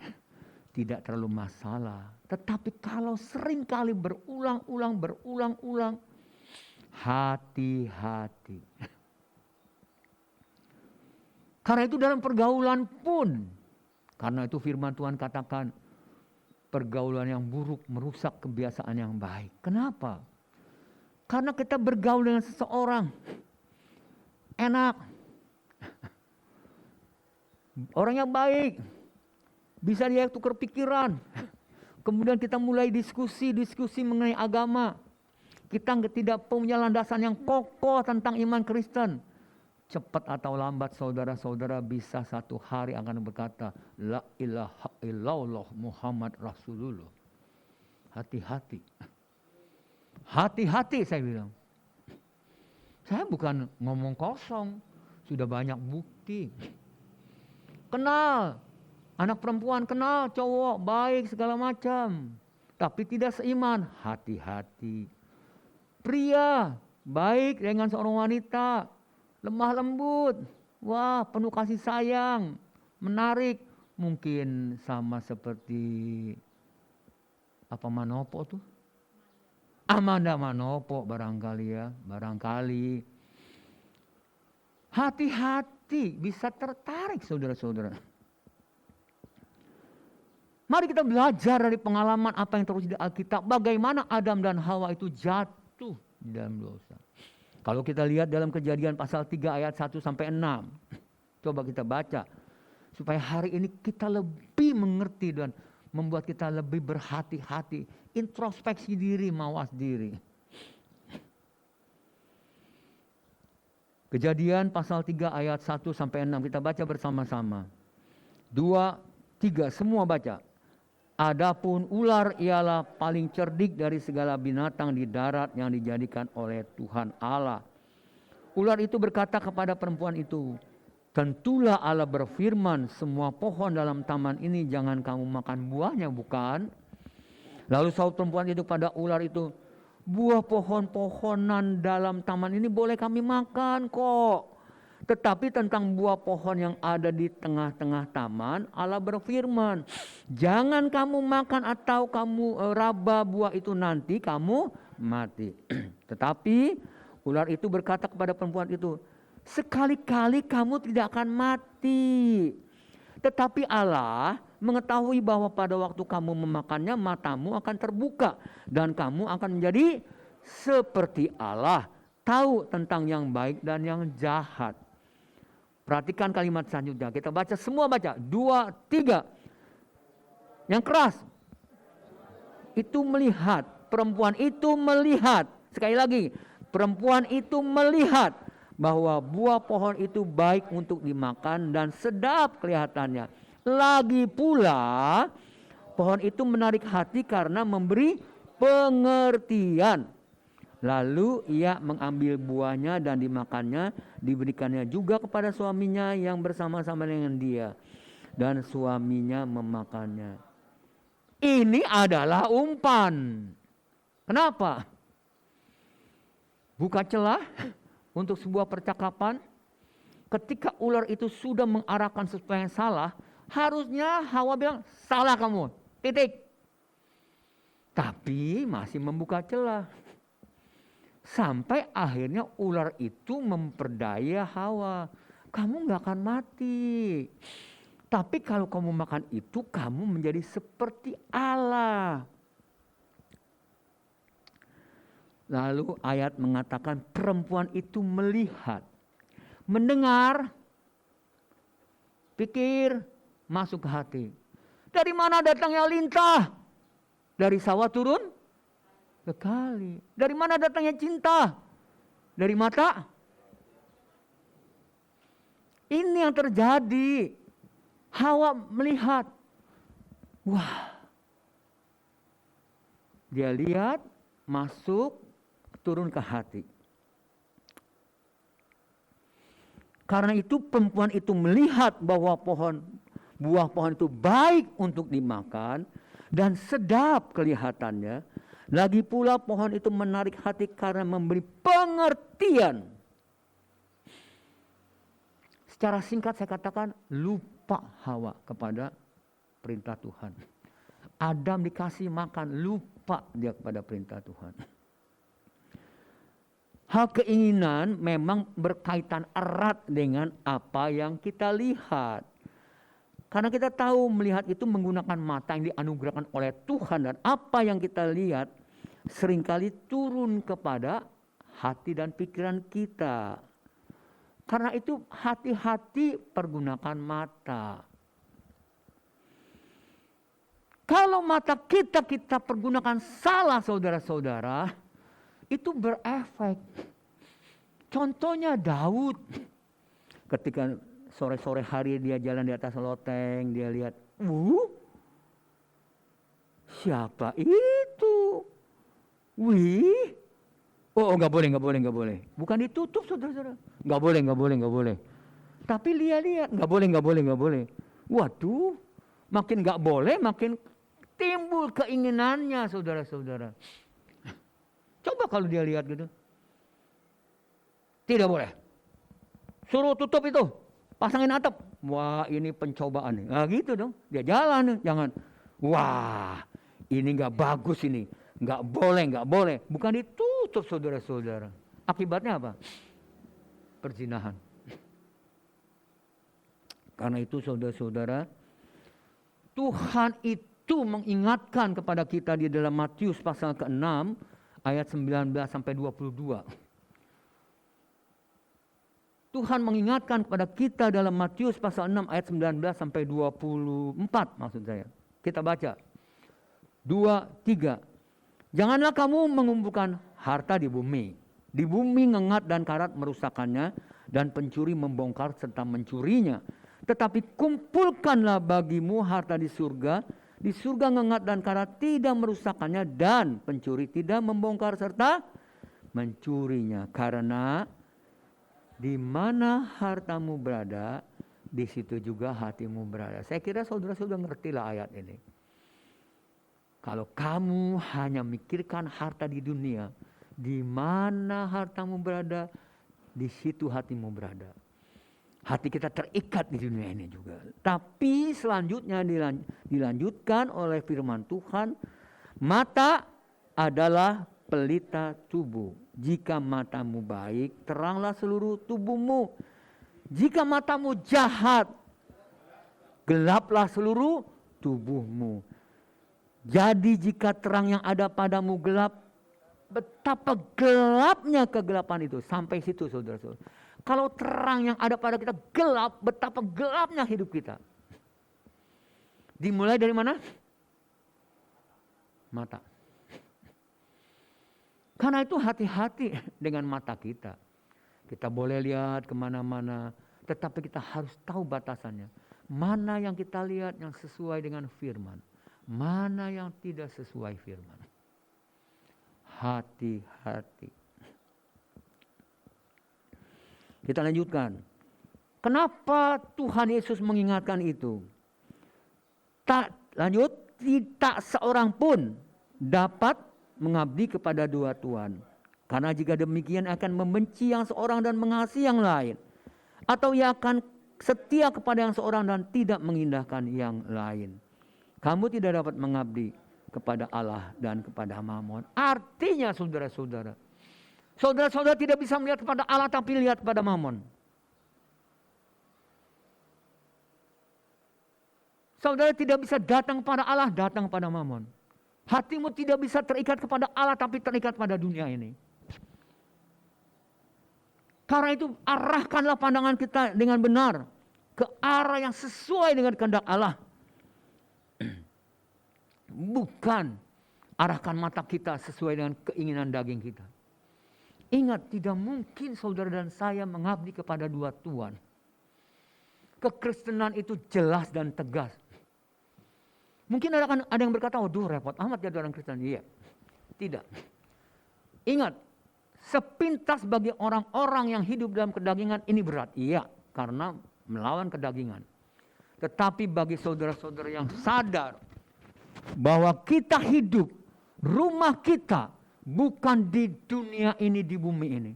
tidak terlalu masalah. Tetapi kalau seringkali berulang-ulang, hati-hati. Karena itu dalam pergaulan pun, karena itu firman Tuhan katakan, pergaulan yang buruk merusak kebiasaan yang baik. Kenapa? Karena kita bergaul dengan seseorang, enak, orangnya baik, bisa dia tukar pikiran. Kemudian kita mulai diskusi mengenai agama. Kita tidak punya landasan yang kokoh tentang iman Kristen. Cepat atau lambat saudara-saudara bisa satu hari akan berkata, La ilaha illallah Muhammad Rasulullah. Hati-hati. Hati-hati saya bilang. Saya bukan ngomong kosong. Sudah banyak bukti. Kenal. Anak perempuan kenal cowok baik segala macam. Tapi tidak seiman. Hati-hati. Pria baik dengan seorang wanita. Lemah lembut. Wah, penuh kasih sayang. Menarik. Mungkin sama seperti apa Manopo tuh? Amanda Manopo barangkali ya. Barangkali. Hati-hati. Bisa tertarik saudara-saudara. Mari kita belajar dari pengalaman apa yang terjadi di Alkitab. Bagaimana Adam dan Hawa itu jatuh di dalam dosa. Kalau kita lihat dalam Kejadian pasal 3 ayat 1 sampai 6. Coba kita baca. Supaya hari ini kita lebih mengerti dan membuat kita lebih berhati-hati. Introspeksi diri, mawas diri. Kejadian pasal 3 ayat 1 sampai 6. Kita baca bersama-sama. 2, 3, semua baca. Adapun ular ialah paling cerdik dari segala binatang di darat yang dijadikan oleh Tuhan Allah. Ular itu berkata kepada perempuan itu, tentulah Allah berfirman, semua pohon dalam taman ini jangan kamu makan buahnya, bukan? Lalu saut perempuan itu pada ular itu, Buah pohon-pohonan dalam taman ini boleh kami makan kok. Tetapi tentang buah pohon yang ada di tengah-tengah taman, Allah berfirman, jangan kamu makan atau kamu raba buah itu, nanti kamu mati. Tetapi ular itu berkata kepada perempuan itu, sekali-kali kamu tidak akan mati. Tetapi Allah mengetahui bahwa pada waktu kamu memakannya, matamu akan terbuka dan kamu akan menjadi seperti Allah, tahu tentang yang baik dan yang jahat. Perhatikan kalimat selanjutnya. Kita baca semua, baca. 2, 3. Yang keras. Itu melihat. Perempuan itu melihat. Sekali lagi. Perempuan itu melihat bahwa buah pohon itu baik untuk dimakan dan sedap kelihatannya. Lagi pula pohon itu menarik hati karena memberi pengertian. Lalu ia mengambil buahnya dan dimakannya, diberikannya juga kepada suaminya yang bersama-sama dengan dia. Dan suaminya memakannya. Ini adalah umpan. Kenapa? Buka celah untuk sebuah percakapan. Ketika ular itu sudah mengarahkan sesuatu yang salah, harusnya Hawa bilang, salah kamu, titik. Tapi masih membuka celah. Sampai akhirnya ular itu memperdaya Hawa. Kamu gak akan mati. Tapi kalau kamu makan itu, kamu menjadi seperti Allah. Lalu ayat mengatakan perempuan itu melihat, mendengar, pikir, masuk ke hati. Dari mana datangnya lintah? Dari sawah turun sekali. Dari mana datangnya cinta? Dari mata? Ini yang terjadi. Hawa melihat. Wah. Dia lihat, masuk, turun ke hati. Karena itu perempuan itu melihat bahwa buah pohon itu baik untuk dimakan dan sedap kelihatannya. Lagi pula pohon itu menarik hati karena memberi pengertian. Secara singkat saya katakan, lupa Hawa kepada perintah Tuhan. Adam dikasih makan, lupa dia kepada perintah Tuhan. Hal keinginan memang berkaitan erat dengan apa yang kita lihat. Karena kita tahu melihat itu menggunakan mata yang dianugerahkan oleh Tuhan, dan apa yang kita lihat seringkali turun kepada hati dan pikiran kita. Karena itu hati-hati pergunakan mata. Kalau mata kita pergunakan salah, saudara-saudara, itu berefek. Contohnya Daud, ketika sore-sore hari dia jalan di atas loteng, dia lihat, siapa itu? Wih, oh nggak boleh. Bukan ditutup, saudara-saudara. Nggak boleh. Tapi lihat, nggak boleh. Waduh, makin nggak boleh, makin timbul keinginannya, saudara-saudara. Coba kalau dia lihat gitu, tidak boleh. Suruh tutup itu. Pasangin atap. Wah, ini pencobaan nih. Nah gitu dong. Dia jalan nih. Jangan. Wah, ini gak bagus ini. Gak boleh. Bukan ditutup, saudara-saudara. Akibatnya apa? Perzinahan. Karena itu, saudara-saudara, Tuhan itu mengingatkan kepada kita di dalam Matius pasal ke-6 ayat 19 sampai 22. Tuhan mengingatkan kepada kita dalam Matius pasal 6 ayat 19 sampai 24 maksud saya. Kita baca. 2, 3. Janganlah kamu mengumpulkan harta di bumi. Di bumi ngengat dan karat merusakkannya, dan pencuri membongkar serta mencurinya. Tetapi kumpulkanlah bagimu harta di surga. Di surga ngengat dan karat tidak merusakkannya, dan pencuri tidak membongkar serta mencurinya. Karena di mana hartamu berada, di situ juga hatimu berada. Saya kira saudara sudah ngerti lah ayat ini. Kalau kamu hanya mikirkan harta di dunia, di mana hartamu berada, di situ hatimu berada. Hati kita terikat di dunia ini juga. Tapi selanjutnya dilanjutkan oleh firman Tuhan, mata adalah pelita tubuh. Jika matamu baik, teranglah seluruh tubuhmu. Jika matamu jahat, gelaplah seluruh tubuhmu. Jadi jika terang yang ada padamu gelap, betapa gelapnya kegelapan itu. Sampai situ saudara-saudara. Kalau terang yang ada pada kita gelap, betapa gelapnya hidup kita. Dimulai dari mana? Mata. Karena itu hati-hati dengan mata kita. Kita boleh lihat kemana-mana, tetapi kita harus tahu batasannya. Mana yang kita lihat yang sesuai dengan firman. Mana yang tidak sesuai firman. Hati-hati. Kita lanjutkan. Kenapa Tuhan Yesus mengingatkan itu? Tidak seorang pun dapat mengabdi kepada dua tuan. Karena jika demikian akan membenci yang seorang dan mengasihi yang lain. Atau ia akan setia kepada yang seorang dan tidak mengindahkan yang lain. Kamu tidak dapat mengabdi kepada Allah dan kepada Mammon. Artinya saudara-saudara, saudara-saudara tidak bisa melihat kepada Allah tapi lihat kepada Mammon. Saudara tidak bisa datang kepada Allah, datang kepada Mammon. Hatimu tidak bisa terikat kepada Allah tapi terikat pada dunia ini. Karena itu arahkanlah pandangan kita dengan benar ke arah yang sesuai dengan kehendak Allah. Bukan arahkan mata kita sesuai dengan keinginan daging kita. Ingat, tidak mungkin saudara dan saya mengabdi kepada dua tuan. Kekristenan itu jelas dan tegas. Mungkin ada yang berkata, waduh repot amat jadi orang Kristen. Iya, tidak. Ingat, sepintas bagi orang-orang yang hidup dalam kedagingan ini berat. Iya, karena melawan kedagingan. Tetapi bagi saudara-saudara yang sadar bahwa kita hidup, rumah kita bukan di dunia ini, di bumi ini.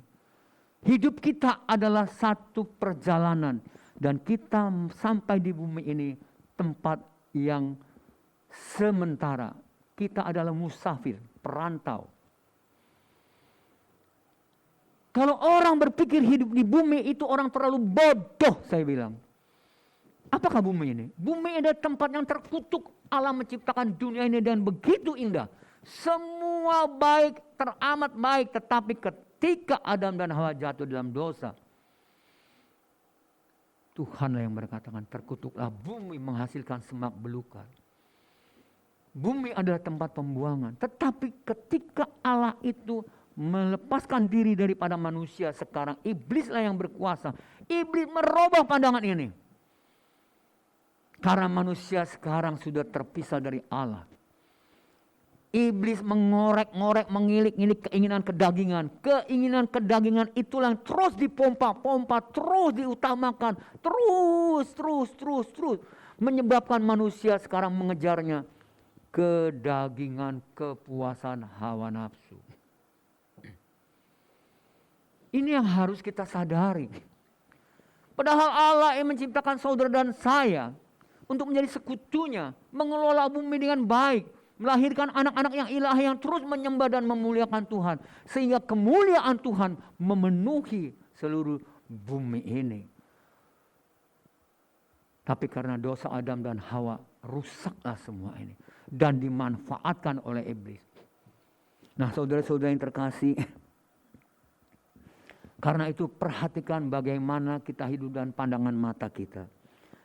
Hidup kita adalah satu perjalanan. Dan kita sampai di bumi ini tempat yang sementara. Kita adalah musafir, perantau. Kalau orang berpikir hidup di bumi itu orang terlalu bodoh, saya bilang. Apakah bumi ini? Bumi adalah tempat yang terkutuk. Allah menciptakan dunia ini dan begitu indah. Semua baik, teramat baik. Tetapi ketika Adam dan Hawa jatuh dalam dosa, Tuhanlah yang berkatakan, terkutuklah bumi menghasilkan semak belukar. Bumi adalah tempat pembuangan. Tetapi ketika Allah itu melepaskan diri daripada manusia, sekarang iblislah yang berkuasa. Iblis merubah pandangan ini. Karena manusia sekarang sudah terpisah dari Allah. Iblis mengorek-ngorek, mengilik-ngilik keinginan kedagingan. Keinginan kedagingan itulah yang terus dipompa-pompa, terus diutamakan. Terus. Menyebabkan manusia sekarang mengejarnya. Kedagingan, kepuasan hawa nafsu. Ini yang harus kita sadari. Padahal Allah yang menciptakan saudara dan saya untuk menjadi sekutunya, mengelola bumi dengan baik, melahirkan anak-anak yang ilahi yang terus menyembah dan memuliakan Tuhan, sehingga kemuliaan Tuhan memenuhi seluruh bumi ini. Tapi karena dosa Adam dan Hawa, rusaklah semua ini dan dimanfaatkan oleh iblis. Nah, saudara-saudara yang terkasih, karena itu perhatikan bagaimana kita hidup dan pandangan mata kita.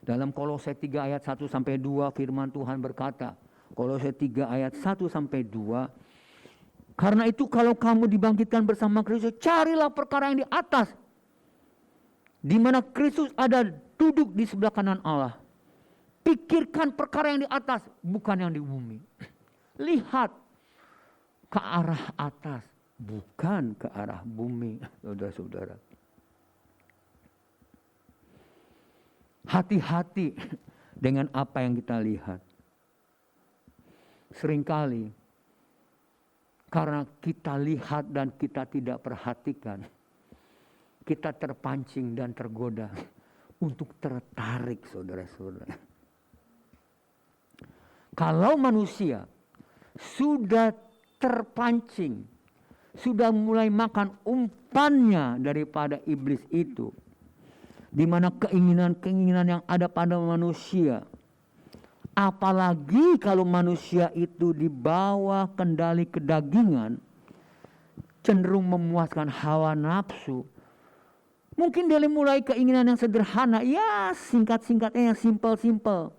Dalam Kolose 3 ayat 1 sampai 2 firman Tuhan berkata, Kolose 3 ayat 1 sampai 2, karena itu kalau kamu dibangkitkan bersama Kristus, carilah perkara yang di atas, di mana Kristus ada duduk di sebelah kanan Allah. Pikirkan perkara yang di atas, bukan yang di bumi. Lihat ke arah atas, bukan ke arah bumi, saudara-saudara. Hati-hati dengan apa yang kita lihat. seringkali karena kita lihat dan kita tidak perhatikan, kita terpancing dan tergoda untuk tertarik, saudara-saudara. Kalau manusia sudah terpancing, sudah mulai makan umpannya daripada iblis itu, di mana keinginan-keinginan yang ada pada manusia, apalagi kalau manusia itu dibawa kendali kedagingan, cenderung memuaskan hawa nafsu. Mungkin dia mulai keinginan yang sederhana, ya singkat-singkatnya yang simpel-simpel.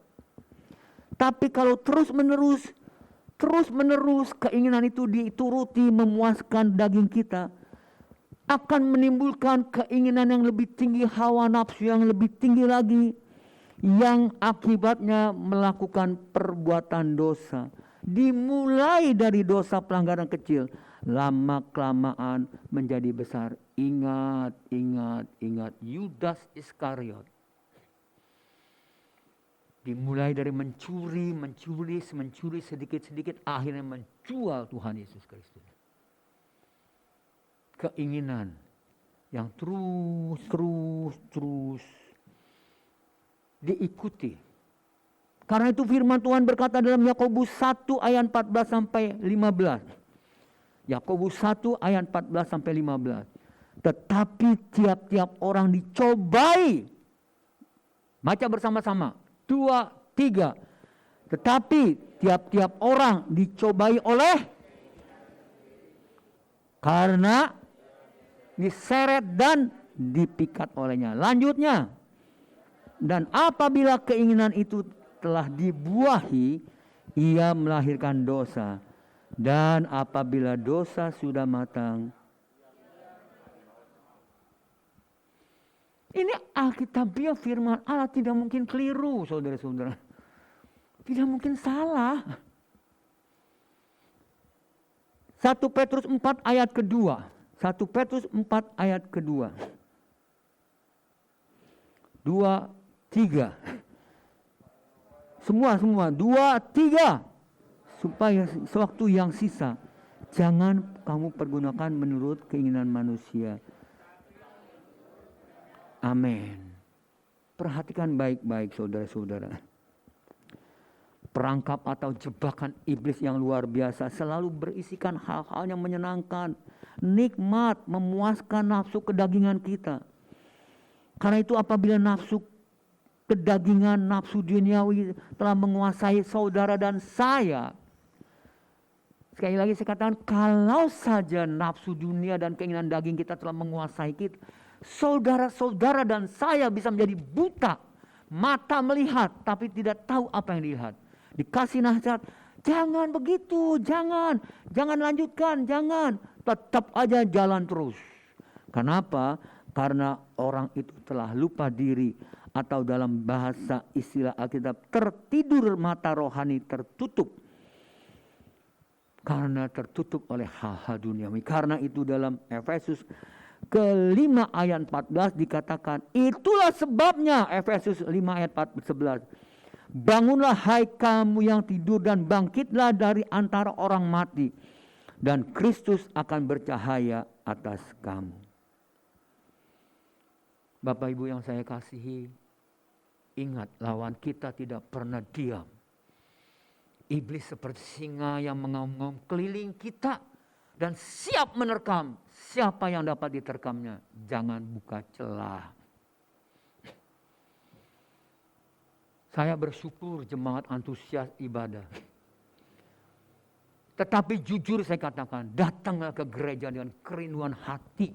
Tapi kalau terus-menerus keinginan itu dituruti memuaskan daging kita, akan menimbulkan keinginan yang lebih tinggi, hawa nafsu yang lebih tinggi lagi, yang akibatnya melakukan perbuatan dosa. Dimulai dari dosa pelanggaran kecil, lama-kelamaan menjadi besar. Ingat Yudas Iskariot. Dimulai dari mencuri sedikit-sedikit, akhirnya menjual Tuhan Yesus Kristus. Keinginan yang terus diikuti. Karena itu firman Tuhan berkata dalam Yakobus 1 ayat 14 sampai 15. Yakobus 1 ayat 14 sampai 15. Tetapi tiap-tiap orang dicobai. Baca bersama-sama. 2, 3. Tetapi tiap-tiap orang dicobai oleh, karena diseret dan dipikat olehnya. Lanjutnya. Dan apabila keinginan itu telah dibuahi, ia melahirkan dosa. Dan apabila dosa sudah matang, ini Alkitabiah firman Allah tidak mungkin keliru, saudara-saudara. Tidak mungkin salah. 1 Petrus 4 ayat kedua. 1 Petrus 4 ayat kedua. 2, 3. Semua. 2, 3. Supaya sewaktu yang sisa, jangan kamu pergunakan menurut keinginan manusia. Amin. Perhatikan baik-baik, saudara-saudara. Perangkap atau jebakan iblis yang luar biasa selalu berisikan hal-hal yang menyenangkan, nikmat, memuaskan nafsu kedagingan kita. Karena itu apabila nafsu kedagingan, nafsu duniawi telah menguasai saudara dan saya, sekali lagi saya katakan, kalau saja nafsu dunia dan keinginan daging kita telah menguasai kita, saudara-saudara dan saya bisa menjadi buta, mata melihat tapi tidak tahu apa yang dilihat. Dikasih nasihat, jangan begitu, jangan lanjutkan, jangan, tetap aja jalan terus. Kenapa? Karena orang itu telah lupa diri, atau dalam bahasa istilah Alkitab, tertidur mata rohani, tertutup. Karena tertutup oleh hal-hal duniawi. Karena itu dalam Efesus ke-5 ayat 14 dikatakan, itulah sebabnya, Efesus 5 ayat 11. Bangunlah hai kamu yang tidur dan bangkitlah dari antara orang mati, dan Kristus akan bercahaya atas kamu. Bapak Ibu yang saya kasihi, ingat lawan kita tidak pernah diam. Iblis seperti singa yang mengaum-ngaum keliling kita dan siap menerkam. Siapa yang dapat diterkamnya? Jangan buka celah. Saya bersyukur jemaat antusias ibadah. Tetapi jujur saya katakan, datanglah ke gereja dengan kerinduan hati.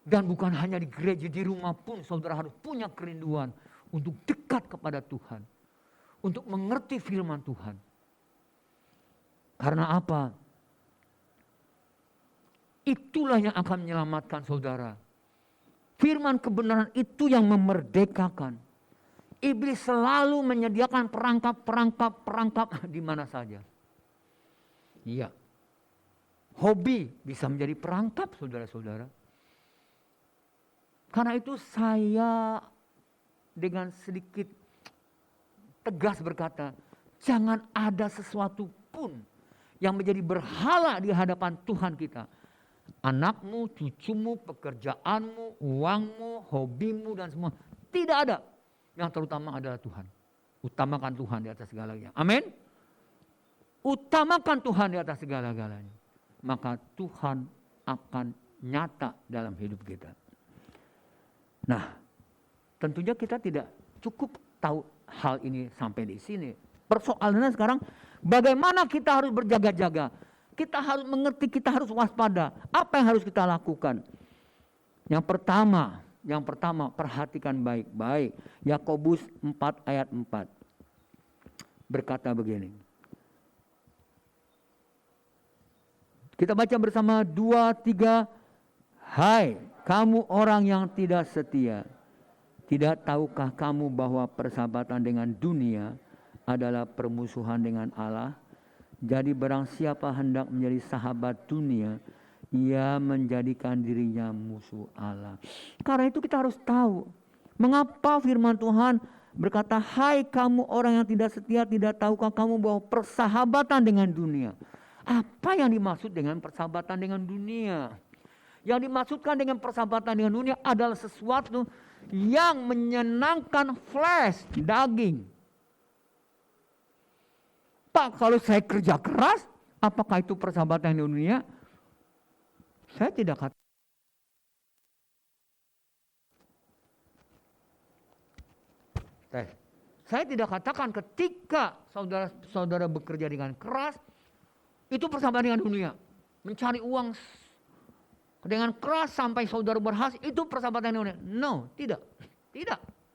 Dan bukan hanya di gereja, di rumah pun saudara harus punya kerinduan untuk dekat kepada Tuhan. Untuk mengerti firman Tuhan. Karena apa? Itulah yang akan menyelamatkan saudara. Firman kebenaran itu yang memerdekakan. Iblis selalu menyediakan perangkap di mana saja. Iya. Hobi bisa menjadi perangkap, saudara-saudara. Karena itu saya dengan sedikit tegas berkata, Jangan ada sesuatu pun yang menjadi berhala di hadapan Tuhan kita. Anakmu, cucumu, pekerjaanmu, uangmu, hobimu dan semua. Tidak ada. Yang terutama adalah Tuhan. Utamakan Tuhan di atas segala-galanya. Amin. Utamakan Tuhan di atas segala-galanya. Maka Tuhan akan nyata dalam hidup kita. Nah, tentunya kita tidak cukup tahu hal ini sampai di sini. Persoalannya sekarang bagaimana kita harus berjaga-jaga. Kita harus mengerti, kita harus waspada. Apa yang harus kita lakukan? Yang pertama perhatikan baik-baik. Yakobus 4 ayat 4 berkata begini. Kita baca bersama 2, 3. Hai kamu orang yang tidak setia. Tidak tahukah kamu bahwa persahabatan dengan dunia adalah permusuhan dengan Allah? Jadi barang siapa hendak menjadi sahabat dunia, ia menjadikan dirinya musuh Allah. Karena itu kita harus tahu mengapa firman Tuhan berkata, hai kamu orang yang tidak setia, tidak tahukah kamu bahwa persahabatan dengan dunia. Apa yang dimaksud dengan persahabatan dengan dunia? Yang dimaksudkan dengan persahabatan dengan dunia adalah sesuatu yang menyenangkan flesh, daging. Pak, kalau saya kerja keras, apakah itu persahabatan di dunia? Saya tidak kata. Saya tidak katakan ketika saudara-saudara bekerja dengan keras, itu persahabatan dengan dunia. Mencari uang dengan keras sampai saudara berhasil, itu persahabatan dengan dunia. No, tidak. Tidak.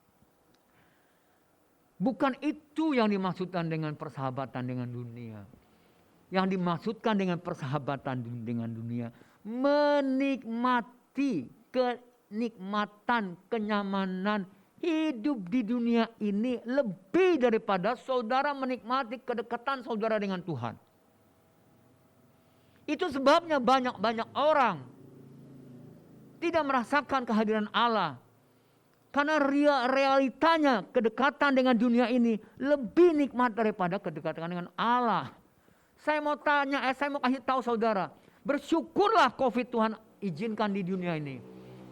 Bukan itu yang dimaksudkan dengan persahabatan dengan dunia. Yang dimaksudkan dengan persahabatan dengan dunia, menikmati kenikmatan, kenyamanan hidup di dunia ini lebih daripada saudara menikmati kedekatan saudara dengan Tuhan. Itu sebabnya banyak orang tidak merasakan kehadiran Allah. Karena realitanya kedekatan dengan dunia ini lebih nikmat daripada kedekatan dengan Allah. Saya mau kasih tahu saudara, bersyukurlah COVID Tuhan izinkan di dunia ini.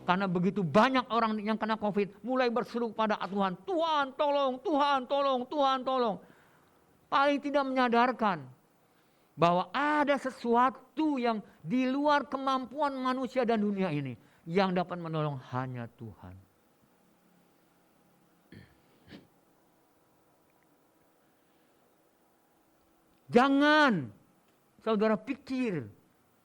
Karena begitu banyak orang yang kena COVID mulai berseru pada Tuhan, Tuhan tolong, Tuhan tolong, Tuhan tolong. Paling tidak menyadarkan bahwa ada sesuatu yang di luar kemampuan manusia dan dunia ini. Yang dapat menolong hanya Tuhan. Jangan saudara pikir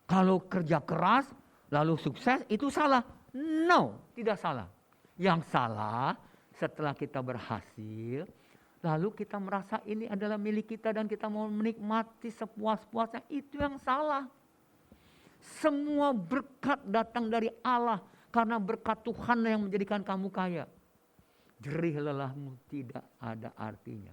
kalau kerja keras lalu sukses itu salah. No, tidak salah. Yang salah setelah kita berhasil lalu kita merasa ini adalah milik kita dan kita mau menikmati sepuas-puasnya, itu yang salah. Semua berkat datang dari Allah karena berkat Tuhan yang menjadikan kamu kaya. Jerih lelahmu tidak ada artinya.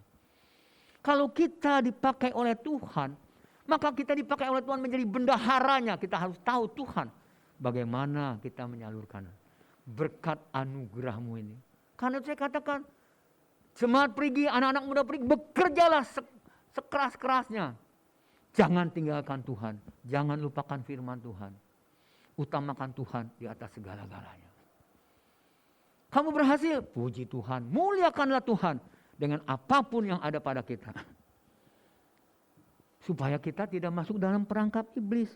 Kalau kita dipakai oleh Tuhan, maka kita dipakai oleh Tuhan menjadi bendaharanya. Kita harus tahu Tuhan bagaimana kita menyalurkan berkat anugerahmu ini. Karena saya katakan, jemaat pergi, anak-anak muda pergi, bekerjalah sekeras-kerasnya. Jangan tinggalkan Tuhan, jangan lupakan firman Tuhan. Utamakan Tuhan di atas segala-galanya. Kamu berhasil, puji Tuhan, muliakanlah Tuhan. Dengan apapun yang ada pada kita. Supaya kita tidak masuk dalam perangkap iblis.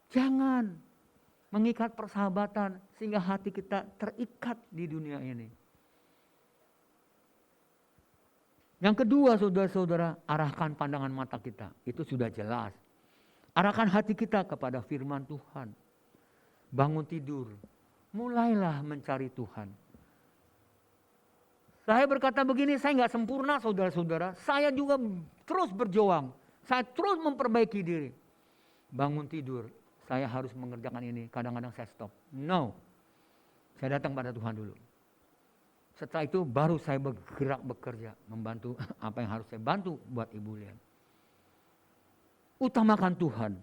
Jangan mengikat persahabatan sehingga hati kita terikat di dunia ini. Yang kedua saudara-saudara, arahkan pandangan mata kita. Itu sudah jelas. Arahkan hati kita kepada firman Tuhan. Bangun tidur, mulailah mencari Tuhan. Saya berkata begini, saya nggak sempurna saudara-saudara. Saya juga terus berjuang. Saya terus memperbaiki diri. Bangun tidur, saya harus mengerjakan ini. Kadang-kadang saya stop. No. Saya datang pada Tuhan dulu. Setelah itu baru saya bergerak bekerja. Membantu apa yang harus saya bantu buat Ibu Lian. Utamakan Tuhan.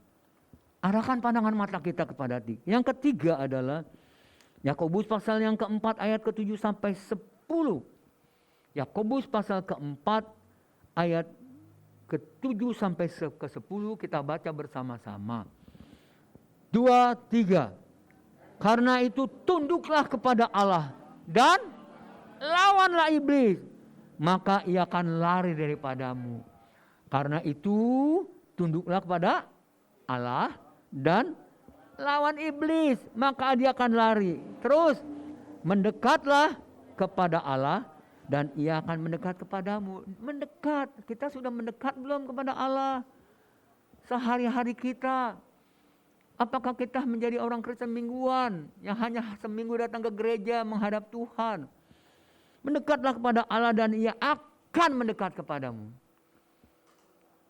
Arahkan pandangan mata kita kepada Dia. Yang ketiga adalah Yakobus pasal yang keempat ayat ke-7 sampai 10. Yakobus pasal keempat ayat ke-7 sampai ke-10 kita baca bersama-sama. 2, 3. Karena itu tunduklah kepada Allah dan lawanlah iblis, maka ia akan lari daripadamu. Karena itu tunduklah kepada Allah dan lawan iblis, maka dia akan lari. Terus mendekatlah kepada Allah dan ia akan mendekat kepadamu. Mendekat, kita sudah mendekat belum kepada Allah? Sehari-hari kita, apakah kita menjadi orang Kristen mingguan yang hanya seminggu datang ke gereja menghadap Tuhan? Mendekatlah kepada Allah dan ia akan mendekat kepadamu.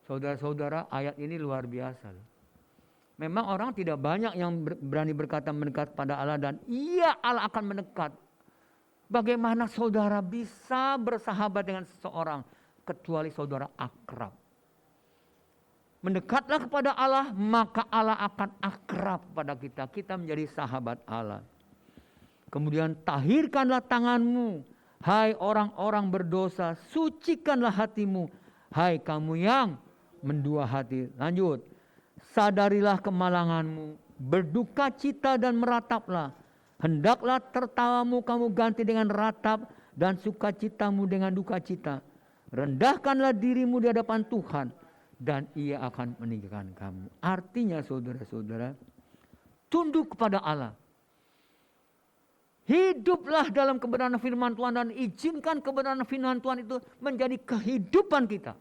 Saudara-saudara, ayat ini luar biasa. Memang orang tidak banyak yang berani berkata mendekat kepada Allah dan Allah akan mendekat. Bagaimana saudara bisa bersahabat dengan seseorang kecuali saudara akrab? Mendekatlah kepada Allah, maka Allah akan akrab pada kita. Kita menjadi sahabat Allah. Kemudian tahirkanlah tanganmu, hai orang-orang berdosa, sucikanlah hatimu, hai kamu yang mendua hati. Lanjut. Sadarilah kemalanganmu, berduka cita dan merataplah. Hendaklah tertawamu kamu ganti dengan ratap dan sukacitamu dengan duka cita. Rendahkanlah dirimu di hadapan Tuhan dan ia akan meninggikan kamu. Artinya saudara-saudara, tunduk kepada Allah. Hiduplah dalam kebenaran firman Tuhan dan izinkan kebenaran firman Tuhan itu menjadi kehidupan kita.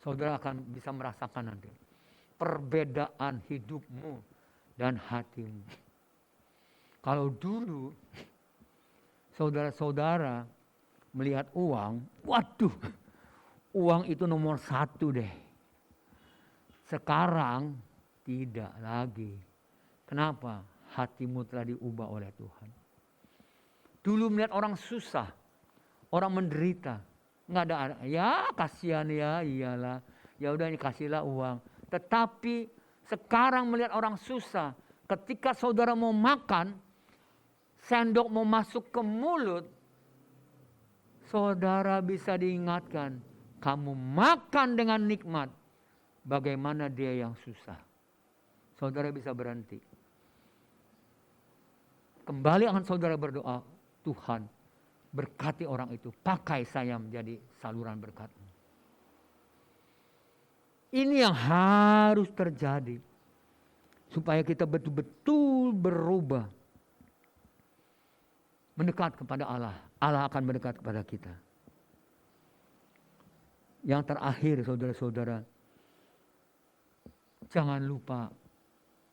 Saudara akan bisa merasakan nanti perbedaan hidupmu dan hatimu. Kalau dulu saudara-saudara melihat uang, waduh, uang itu nomor 1 deh. Sekarang tidak lagi. Kenapa? Hatimu telah diubah oleh Tuhan. Dulu melihat orang susah, orang menderita, nggak ada, ya kasihan ya, iyalah, ya udah ini kasihlah uang. Tetapi sekarang melihat orang susah, ketika saudara mau makan, sendok mau masuk ke mulut, saudara bisa diingatkan, kamu makan dengan nikmat, bagaimana dia yang susah. Saudara bisa berhenti. Kembali akan saudara berdoa, Tuhan berkati orang itu, pakai saya menjadi saluran berkat-Mu. Ini yang harus terjadi supaya kita betul-betul berubah. Mendekat kepada Allah, Allah akan mendekat kepada kita. Yang terakhir saudara-saudara, jangan lupa,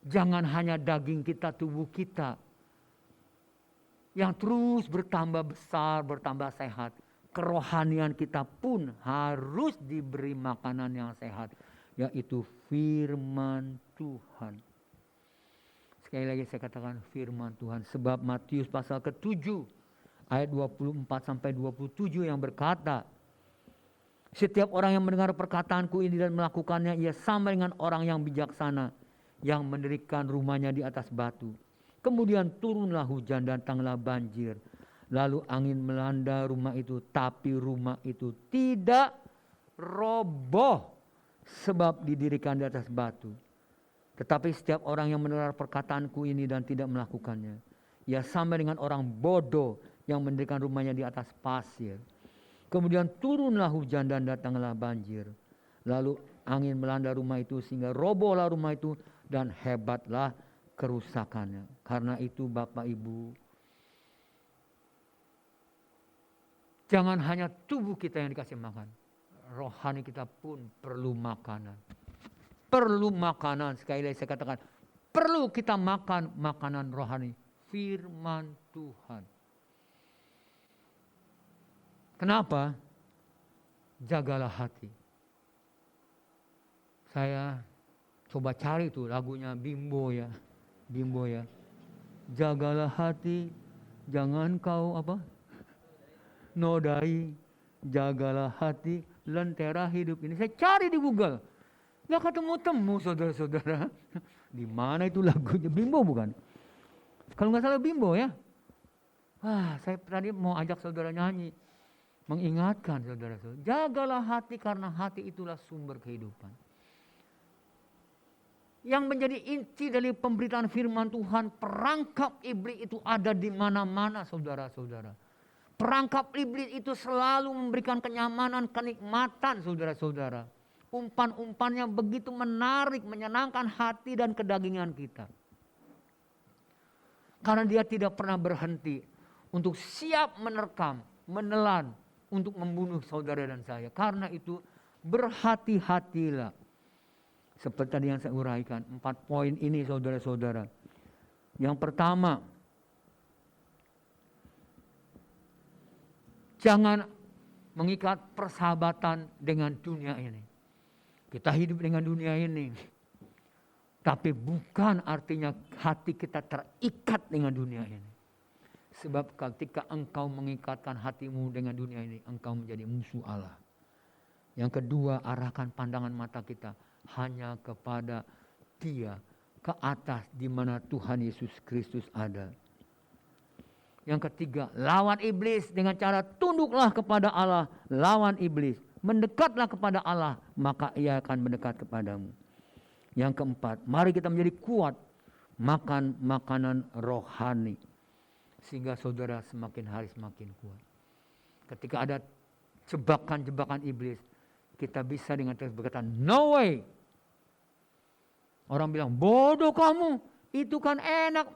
jangan hanya daging kita, tubuh kita yang terus bertambah besar, bertambah sehat. Kerohanian kita pun harus diberi makanan yang sehat, yaitu firman Tuhan. Sekali lagi saya katakan firman Tuhan. Sebab Matius pasal ke-7 ayat 24 sampai 27 yang berkata, setiap orang yang mendengar perkataanku ini dan melakukannya, ia sama dengan orang yang bijaksana yang mendirikan rumahnya di atas batu. Kemudian turunlah hujan, datanglah banjir. Lalu angin melanda rumah itu, tapi rumah itu tidak roboh sebab didirikan di atas batu. Tetapi setiap orang yang mendengar perkataanku ini dan tidak melakukannya, ia sama dengan orang bodoh yang mendirikan rumahnya di atas pasir. Kemudian turunlah hujan dan datanglah banjir. Lalu angin melanda rumah itu sehingga robohlah rumah itu dan hebatlah kerusakannya. Karena itu Bapak Ibu, jangan hanya tubuh kita yang dikasih makan, rohani kita pun perlu makanan. Perlu makanan, sekali lagi saya katakan, perlu kita makan makanan rohani, firman Tuhan. Kenapa? Jagalah hati. Saya coba cari tuh lagunya Bimbo ya. Bimbo ya. Jagalah hati, jangan kau apa? Nodai, jagalah hati, lentera hidup ini. Saya cari di Google, nggak ketemu-temu saudara-saudara. Di mana itu lagunya? Bimbo bukan? Kalau nggak salah Bimbo ya. Wah, saya tadi mau ajak saudara nyanyi. mengingatkan saudara-saudara, jagalah hati karena hati itulah sumber kehidupan. Yang menjadi inti dari pemberitaan firman Tuhan, perangkap iblis itu ada di mana-mana saudara-saudara. Perangkap iblis itu selalu memberikan kenyamanan, kenikmatan saudara-saudara. Umpan-umpannya begitu menarik, menyenangkan hati dan kedagingan kita. Karena dia tidak pernah berhenti untuk siap menerkam, menelan, untuk membunuh saudara dan saya. Karena itu berhati-hatilah. Seperti tadi yang saya uraikan, 4 poin ini saudara-saudara. Yang pertama, jangan mengikat persahabatan dengan dunia ini. Kita hidup dengan dunia ini. Tapi bukan artinya hati kita terikat dengan dunia ini. Sebab ketika engkau mengikatkan hatimu dengan dunia ini, engkau menjadi musuh Allah. Yang kedua, arahkan pandangan mata kita hanya kepada Dia, ke atas di mana Tuhan Yesus Kristus ada. Yang ketiga, lawan iblis dengan cara tunduklah kepada Allah, lawan iblis. Mendekatlah kepada Allah, maka Ia akan mendekat kepadamu. Yang keempat, mari kita menjadi kuat, makan makanan rohani. Sehingga saudara semakin hari semakin kuat. Ketika ada jebakan-jebakan iblis, kita bisa dengan terus berkata, no way. Orang bilang, bodoh kamu, itu kan enak.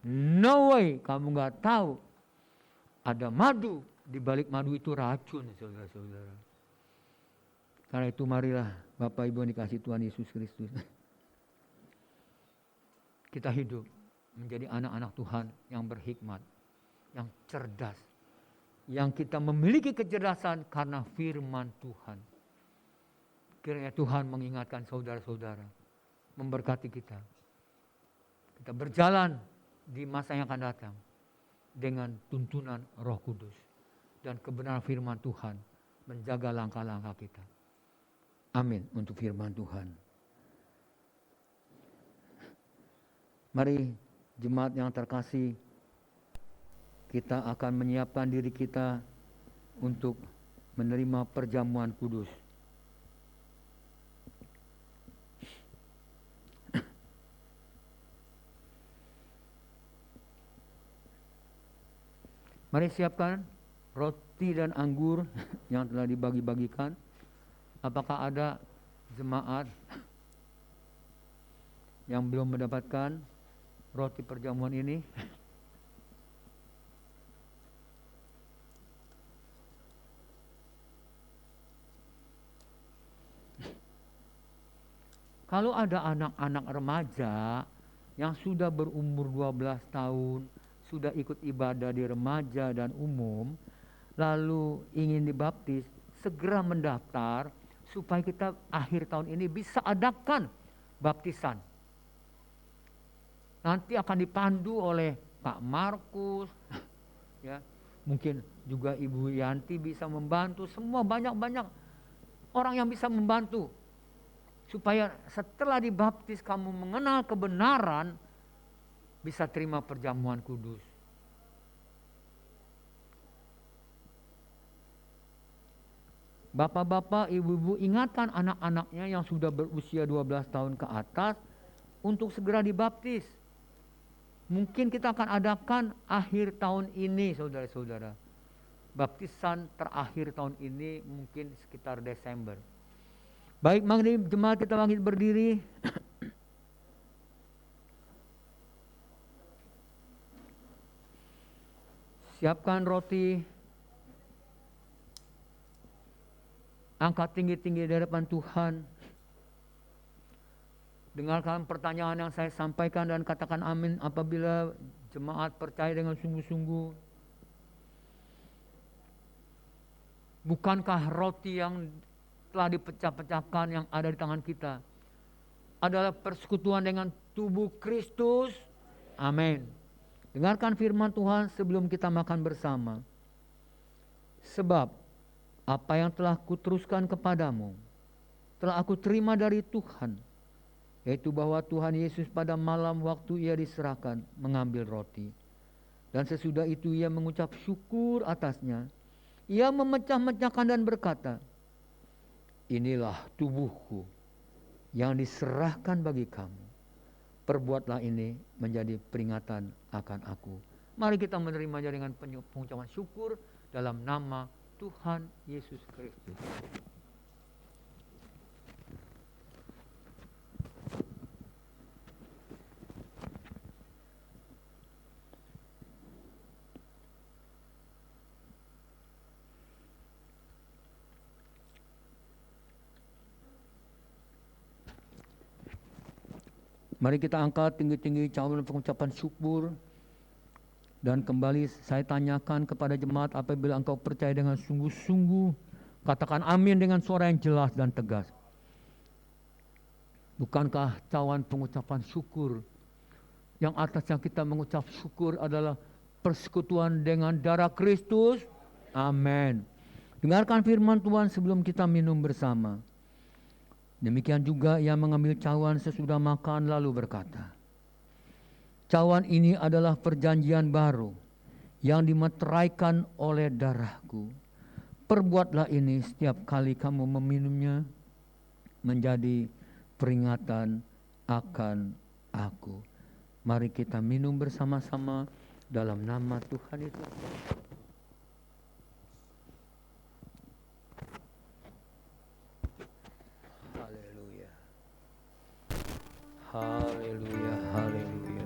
No way, kamu gak tahu. Ada madu, di balik madu itu racun, saudara-saudara. Karena itu marilah Bapak Ibu yang dikasihi Tuhan Yesus Kristus. Kita hidup menjadi anak-anak Tuhan yang berhikmat, yang cerdas. Yang kita memiliki kecerdasan karena firman Tuhan. Kiranya Tuhan mengingatkan saudara-saudara, memberkati kita. Kita berjalan di masa yang akan datang dengan tuntunan Roh Kudus dan kebenaran firman Tuhan menjaga langkah-langkah kita. Amin untuk firman Tuhan. Mari jemaat yang terkasih, kita akan menyiapkan diri kita untuk menerima perjamuan kudus. Mari siapkan roti dan anggur yang telah dibagi-bagikan. Apakah ada jemaat yang belum mendapatkan roti perjamuan ini? Kalau ada anak-anak remaja yang sudah berumur 12 tahun, sudah ikut ibadah di remaja dan umum, lalu ingin dibaptis, segera mendaftar supaya kita akhir tahun ini bisa adakan baptisan. Nanti akan dipandu oleh Pak Markus, ya, mungkin juga Ibu Yanti bisa membantu, semua banyak-banyak orang yang bisa membantu. Supaya setelah dibaptis kamu mengenal kebenaran, bisa terima perjamuan kudus. Bapak-bapak, ibu-ibu ingatkan anak-anaknya yang sudah berusia 12 tahun ke atas untuk segera dibaptis. Mungkin kita akan adakan akhir tahun ini, saudara-saudara. Baptisan terakhir tahun ini mungkin sekitar Desember. Baik, mari jemaat kita bangkit berdiri. Siapkan roti. Angkat tinggi-tinggi di hadapan Tuhan. Dengarkan pertanyaan yang saya sampaikan dan katakan amin apabila jemaat percaya dengan sungguh-sungguh. Bukankah roti yang telah dipecah-pecahkan yang ada di tangan kita adalah persekutuan dengan tubuh Kristus? Amin. Dengarkan firman Tuhan sebelum kita makan bersama. Sebab apa yang telah kuteruskan kepadamu telah aku terima dari Tuhan, yaitu bahwa Tuhan Yesus pada malam waktu ia diserahkan mengambil roti, dan sesudah itu ia mengucap syukur atasnya, Ia memecah-mecahkan dan berkata, inilah tubuhku yang diserahkan bagi kamu. Perbuatlah ini menjadi peringatan akan aku. Mari kita menerimanya dengan pengucapan syukur dalam nama Tuhan Yesus Kristus. Mari kita angkat tinggi-tinggi cawan pengucapan syukur. Dan kembali saya tanyakan kepada jemaat, apabila engkau percaya dengan sungguh-sungguh, katakan amin dengan suara yang jelas dan tegas. Bukankah cawan pengucapan syukur yang atasnya kita mengucap syukur adalah persekutuan dengan darah Kristus? Amin. Dengarkan firman Tuhan sebelum kita minum bersama. Demikian juga ia mengambil cawan sesudah makan lalu berkata, cawan ini adalah perjanjian baru yang dimeteraikan oleh darahku. Perbuatlah ini setiap kali kamu meminumnya menjadi peringatan akan aku. Mari kita minum bersama-sama dalam nama Tuhan Yesus. Haleluya. Haleluya, haleluya.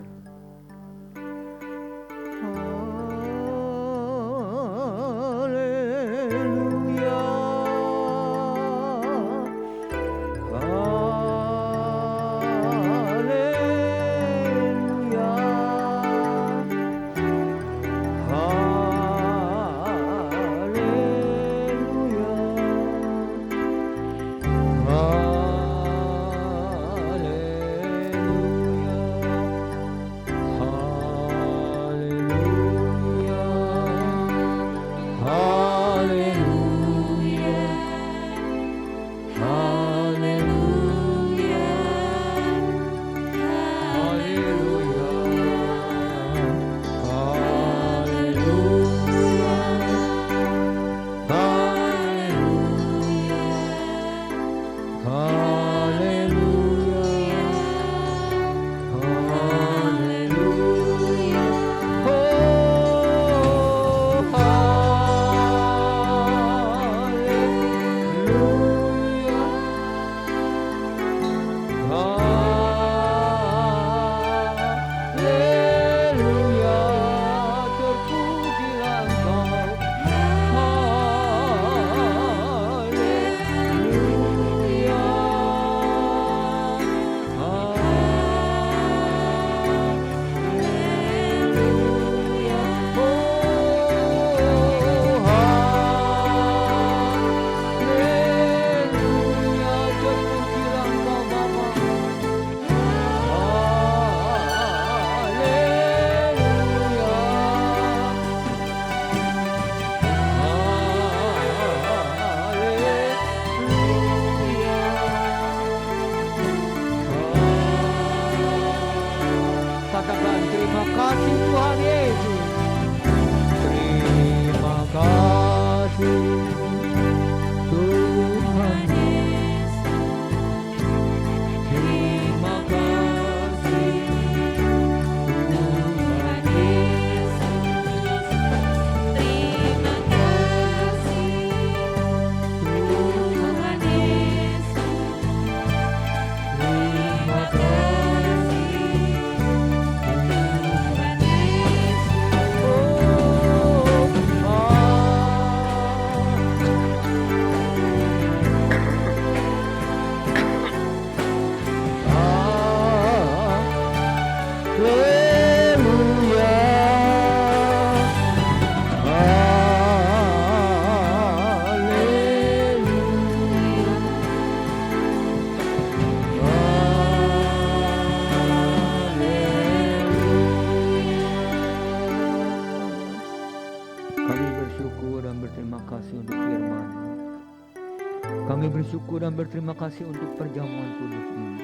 Bersyukur dan berterima kasih untuk perjamuan kudus ini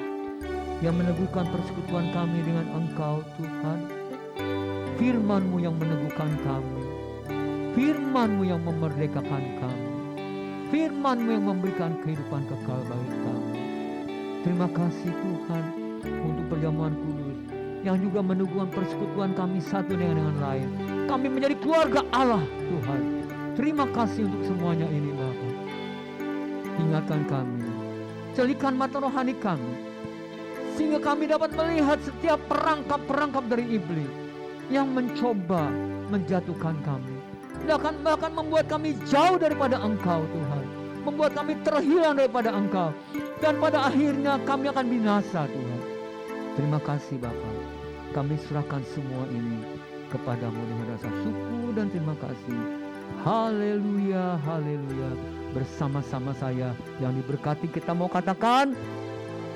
yang meneguhkan persekutuan kami dengan Engkau Tuhan. Firman-Mu yang meneguhkan kami, Firman-Mu yang memerdekakan kami. Firman-Mu yang memberikan kehidupan kekal bagi kami. Terima kasih Tuhan untuk perjamuan kudus yang juga meneguhkan persekutuan kami satu dengan yang lain. Kami menjadi keluarga Allah Tuhan. Terima kasih untuk semuanya ini Bapa. Ingatkan kami, celikan mata rohani kami, sehingga kami dapat melihat setiap perangkap-perangkap dari iblis yang mencoba menjatuhkan kami. Bahkan membuat kami jauh daripada Engkau Tuhan. Membuat kami terhilang daripada Engkau. Dan pada akhirnya kami akan binasa Tuhan. Terima kasih Bapa. Kami serahkan semua ini kepadamu dengan rasa syukur dan terima kasih. Haleluya, haleluya. Bersama-sama saya yang diberkati kita mau katakan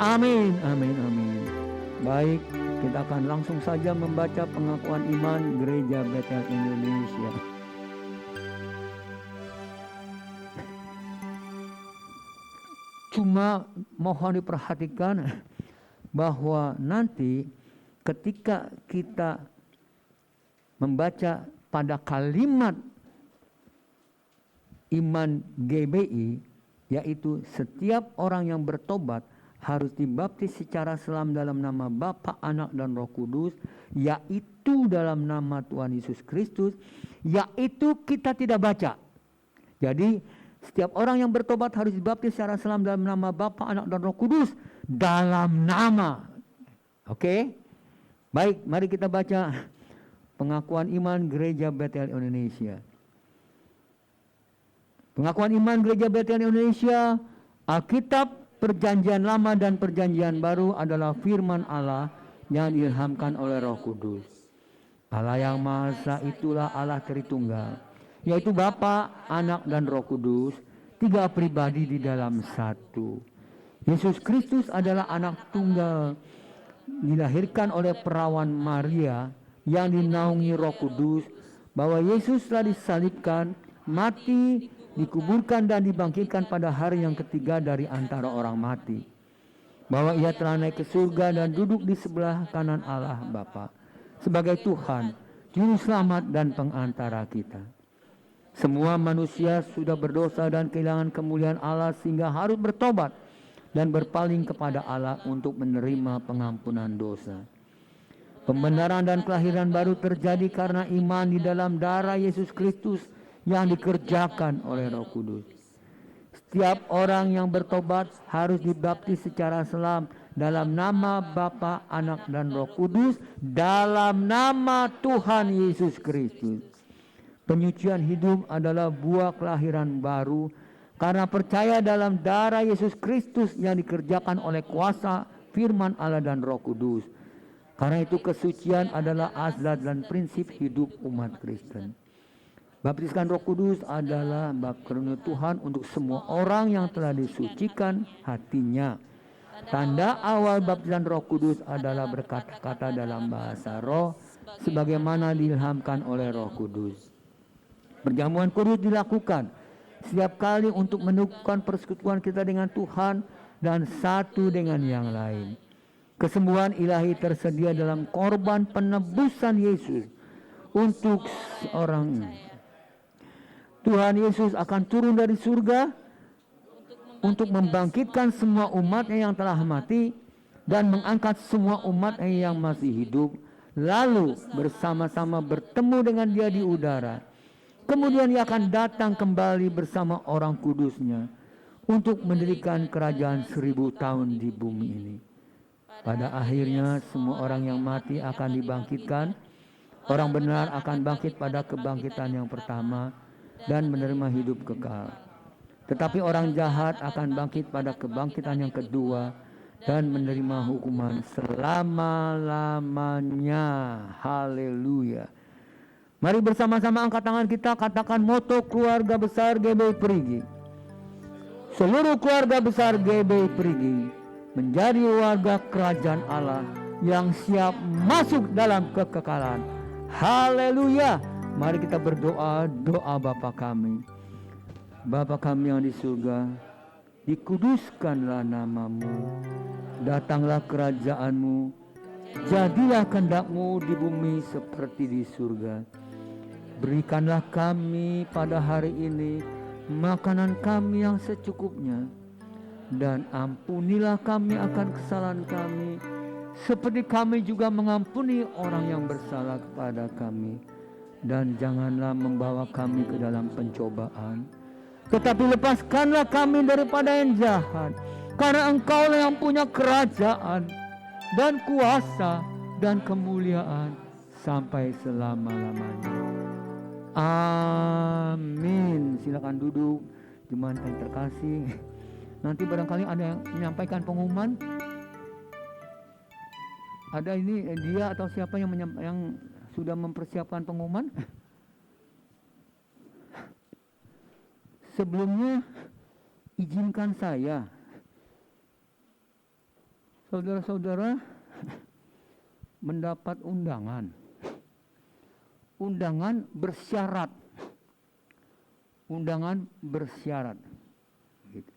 amin, amin, amin. Baik, kita akan langsung saja membaca pengakuan iman Gereja Betel Indonesia. Cuma mohon diperhatikan bahwa nanti ketika kita membaca pada kalimat iman GBI, yaitu setiap orang yang bertobat harus dibaptis secara selam dalam nama Bapa, Anak, dan Roh Kudus, yaitu dalam nama Tuhan Yesus Kristus, yaitu kita tidak baca. Jadi setiap orang yang bertobat harus dibaptis secara selam dalam nama Bapa, Anak, dan Roh Kudus, dalam nama. Oke? Baik, mari kita baca pengakuan iman Gereja Betel Indonesia. Pengakuan iman Gereja Betel Indonesia, Alkitab Perjanjian Lama dan Perjanjian Baru adalah firman Allah yang diilhamkan oleh Roh Kudus. Allah yang Maha Esa itulah Allah Tritunggal, yaitu Bapa, Anak, dan Roh Kudus, tiga pribadi di dalam satu. Yesus Kristus adalah anak tunggal, dilahirkan oleh perawan Maria yang dinaungi Roh Kudus, bahwa Yesus telah disalibkan, mati, dikuburkan dan dibangkitkan pada hari yang ketiga dari antara orang mati, bahwa ia telah naik ke surga dan duduk di sebelah kanan Allah Bapa sebagai Tuhan, Juru Selamat dan Pengantara kita. Semua manusia sudah berdosa dan kehilangan kemuliaan Allah sehingga harus bertobat dan berpaling kepada Allah untuk menerima pengampunan dosa. Pembenaran dan kelahiran baru terjadi karena iman di dalam darah Yesus Kristus yang dikerjakan oleh Roh Kudus. Setiap orang yang bertobat harus dibaptis secara selam dalam nama Bapa, Anak, dan Roh Kudus, dalam nama Tuhan Yesus Kristus. Penyucian hidup adalah buah kelahiran baru karena percaya dalam darah Yesus Kristus yang dikerjakan oleh kuasa firman Allah dan Roh Kudus. Karena itu kesucian adalah azat dan prinsip hidup umat Kristen. Baptiskan Roh Kudus adalah bab karunia Tuhan untuk semua orang yang telah disucikan hatinya. Tanda awal baptisan Roh Kudus adalah berkata-kata dalam bahasa roh sebagaimana diilhamkan oleh Roh Kudus. Perjamuan kudus dilakukan setiap kali untuk meneguhkan persekutuan kita dengan Tuhan dan satu dengan yang lain. Kesembuhan ilahi tersedia dalam korban penebusan Yesus untuk seorang. Tuhan Yesus akan turun dari surga untuk membangkitkan semua umatnya yang telah mati dan mengangkat semua umatnya yang masih hidup, lalu bersama-sama bertemu dengan dia di udara. Kemudian ia akan datang kembali bersama orang kudusnya untuk mendirikan kerajaan 1000 tahun di bumi ini. Pada akhirnya semua orang yang mati akan dibangkitkan, orang benar akan bangkit pada kebangkitan yang pertama dan menerima hidup kekal. Tetapi orang jahat akan bangkit pada kebangkitan yang kedua dan menerima hukuman selama-lamanya. Haleluya. Mari bersama-sama angkat tangan kita, katakan moto keluarga besar GBI Perigi. Seluruh keluarga besar GBI Perigi menjadi warga kerajaan Allah yang siap masuk dalam kekekalan. Haleluya. Mari kita berdoa, doa Bapa kami. Bapa kami yang di surga, dikuduskanlah namamu, datanglah kerajaanmu, jadilah kehendak-Mu di bumi seperti di surga. Berikanlah kami pada hari ini makanan kami yang secukupnya, dan ampunilah kami akan kesalahan kami, seperti kami juga mengampuni orang yang bersalah kepada kami. Dan janganlah membawa kami ke dalam pencobaan, tetapi lepaskanlah kami daripada yang jahat. Karena Engkaulah yang punya kerajaan dan kuasa dan kemuliaan sampai selama-lamanya. Amin. Silakan duduk, jemaat yang terkasih. Nanti barangkali ada yang menyampaikan pengumuman. Ada ini dia atau siapa yang sudah mempersiapkan pengumuman? Sebelumnya izinkan saya, saudara-saudara, mendapat undangan bersyarat. Undangan bersyarat. Gitu.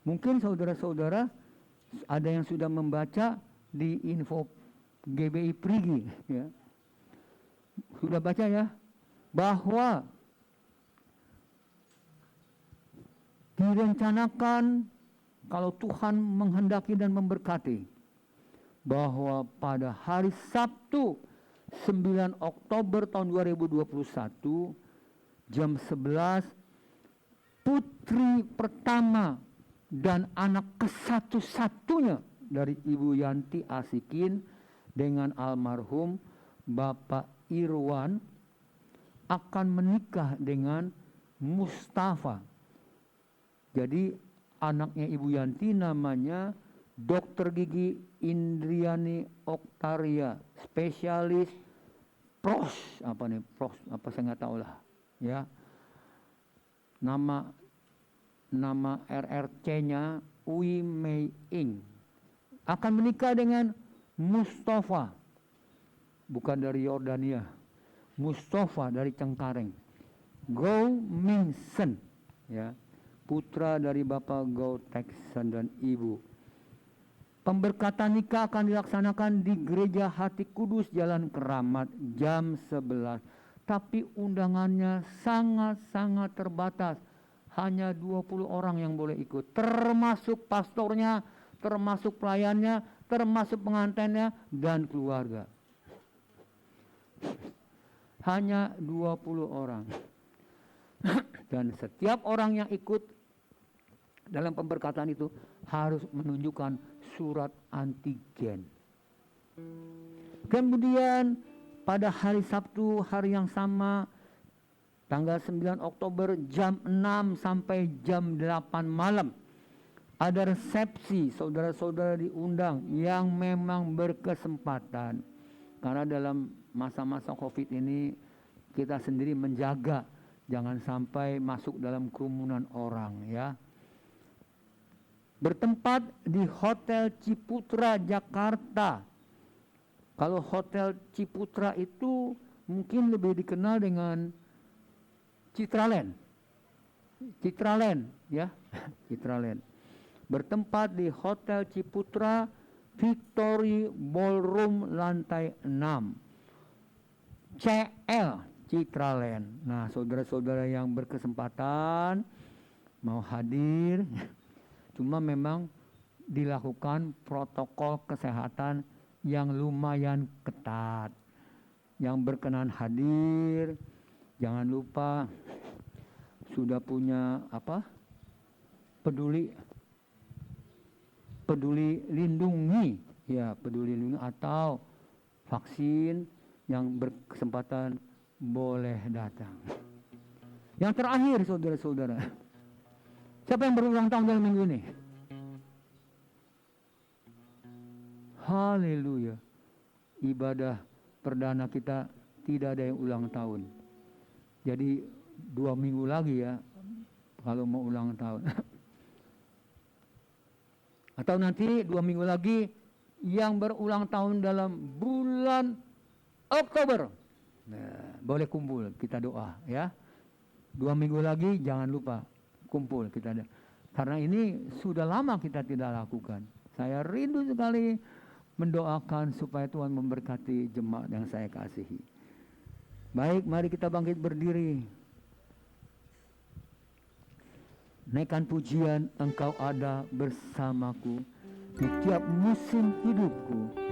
Mungkin saudara-saudara ada yang sudah membaca di info GBI Prigi, ya. Sudah baca ya, bahwa direncanakan kalau Tuhan menghendaki dan memberkati, bahwa pada hari Sabtu 9 Oktober tahun 2021 jam 11, putri pertama dan anak kesatu-satunya dari Ibu Yanti Asikin dengan almarhum Bapak Irwan akan menikah dengan Mustafa. Jadi anaknya Ibu Yanti namanya Dr. Gigi Indriani Oktaria, spesialis pros, apa saya nggak tahu lah, ya. Nama RRC-nya Ui Mei Ing, akan menikah dengan Mustafa, bukan dari Yordania, Mustafa dari Cengkareng, Go Mingsen, ya, putra dari Bapak Go Teksan dan Ibu. Pemberkatan nikah akan dilaksanakan di Gereja Hati Kudus Jalan Keramat jam 11. Tapi undangannya sangat-sangat terbatas. Hanya 20 orang yang boleh ikut. Termasuk pastornya, termasuk pelayannya, termasuk pengantinnya, dan keluarga. Hanya 20 orang. Dan setiap orang yang ikut dalam pemberkatan itu harus menunjukkan surat antigen. Kemudian pada hari Sabtu, hari yang sama, tanggal 9 Oktober jam 6 sampai jam 8 malam, ada resepsi. Saudara-saudara diundang yang memang berkesempatan. Karena dalam masa-masa COVID ini kita sendiri menjaga jangan sampai masuk dalam kerumunan orang, ya. Bertempat di Hotel Ciputra Jakarta. Kalau Hotel Ciputra itu mungkin lebih dikenal dengan Citraland. Citraland, ya. Citraland. Bertempat di Hotel Ciputra Victory Ballroom lantai 6. CL Citraland. Nah, saudara-saudara yang berkesempatan mau hadir, cuma memang dilakukan protokol kesehatan yang lumayan ketat. Yang berkenan hadir, jangan lupa sudah punya peduli lindungi, ya, peduli lindungi atau vaksin, yang berkesempatan boleh datang. Yang terakhir, saudara-saudara, siapa yang berulang tahun dalam minggu ini? Haleluya. Ibadah perdana kita tidak ada yang ulang tahun. Jadi 2 minggu lagi, ya, kalau mau ulang tahun. Atau nanti 2 minggu lagi yang berulang tahun dalam bulan Oktober. Nah, boleh kumpul, kita doa, ya. 2 minggu lagi jangan lupa kumpul kita. Karena ini sudah lama kita tidak lakukan. Saya rindu sekali mendoakan supaya Tuhan memberkati jemaat yang saya kasihi. Baik, mari kita bangkit berdiri. Naikkan pujian, Engkau ada bersamaku di tiap musim hidupku.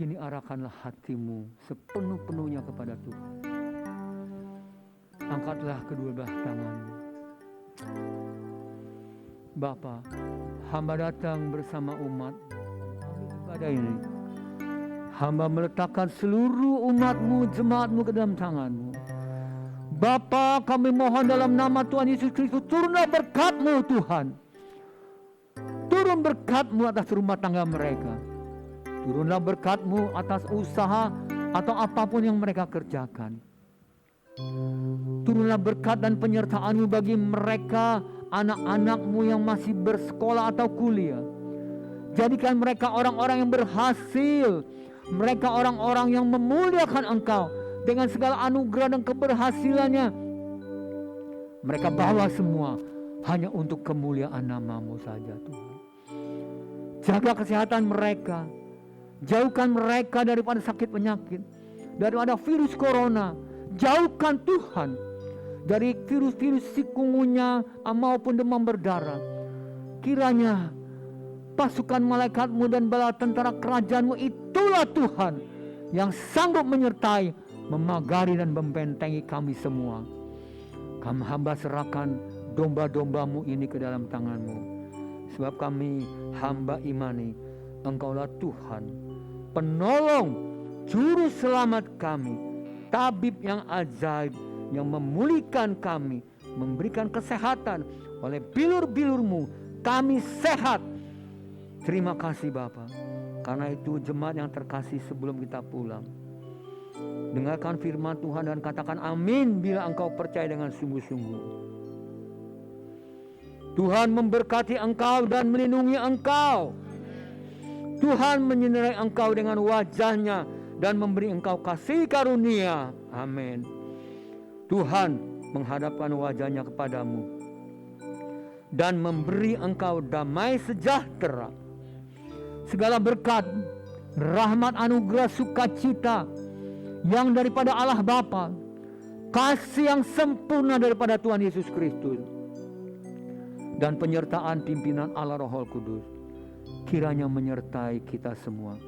Kini arahkanlah hatimu sepenuh-penuhnya kepada Tuhan. Angkatlah kedua belah tanganmu. Bapa, hamba datang bersama umat pada ini. Hamba meletakkan seluruh umatmu, jemaatmu ke dalam tanganmu. Bapa, kami mohon dalam nama Tuhan Yesus Kristus, turunlah berkat-Mu Tuhan. Turun berkat-Mu atas rumah tangga mereka. Turunlah berkat-Mu atas usaha atau apapun yang mereka kerjakan. Turunlah berkat dan penyertaan-Mu bagi mereka, anak-anak-Mu yang masih bersekolah atau kuliah. Jadikan mereka orang-orang yang berhasil. Mereka orang-orang yang memuliakan Engkau dengan segala anugerah dan keberhasilannya. Mereka bawa semua hanya untuk kemuliaan nama-Mu saja Tuhan. Jaga kesehatan mereka. Jauhkan mereka daripada sakit penyakit, daripada virus corona. Jauhkan Tuhan dari virus-virus sikungunya maupun demam berdarah. Kiranya pasukan malaikat-Mu dan bala tentara kerajaan-Mu itulah Tuhan yang sanggup menyertai, memagari dan membentengi kami semua. Kami hamba serahkan domba-domba-Mu ini ke dalam tangan-Mu. Sebab kami hamba imani Engkaulah Tuhan, penolong, juru selamat kami, tabib yang ajaib, yang memulihkan kami, memberikan kesehatan. Oleh bilur-bilur-Mu kami sehat. Terima kasih Bapa. Karena itu jemaat yang terkasih, sebelum kita pulang, dengarkan firman Tuhan dan katakan amin bila engkau percaya dengan sungguh-sungguh. Tuhan memberkati engkau dan melindungi engkau. Tuhan menyinari engkau dengan wajahnya dan memberi engkau kasih karunia. Amin. Tuhan menghadapkan wajahnya kepadamu dan memberi engkau damai sejahtera. Segala berkat, rahmat, anugerah, sukacita yang daripada Allah Bapa, kasih yang sempurna daripada Tuhan Yesus Kristus, dan penyertaan pimpinan Allah Roh Kudus kiranya menyertai kita semua,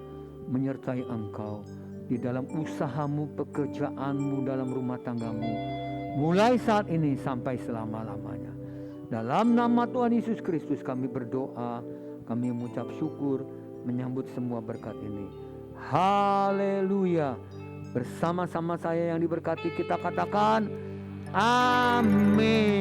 menyertai engkau di dalam usahamu, pekerjaanmu, dalam rumah tanggamu, mulai saat ini sampai selama-lamanya. Dalam nama Tuhan Yesus Kristus kami berdoa, kami mengucap syukur, menyambut semua berkat ini. Haleluya. Bersama-sama saya yang diberkati, kita katakan amin.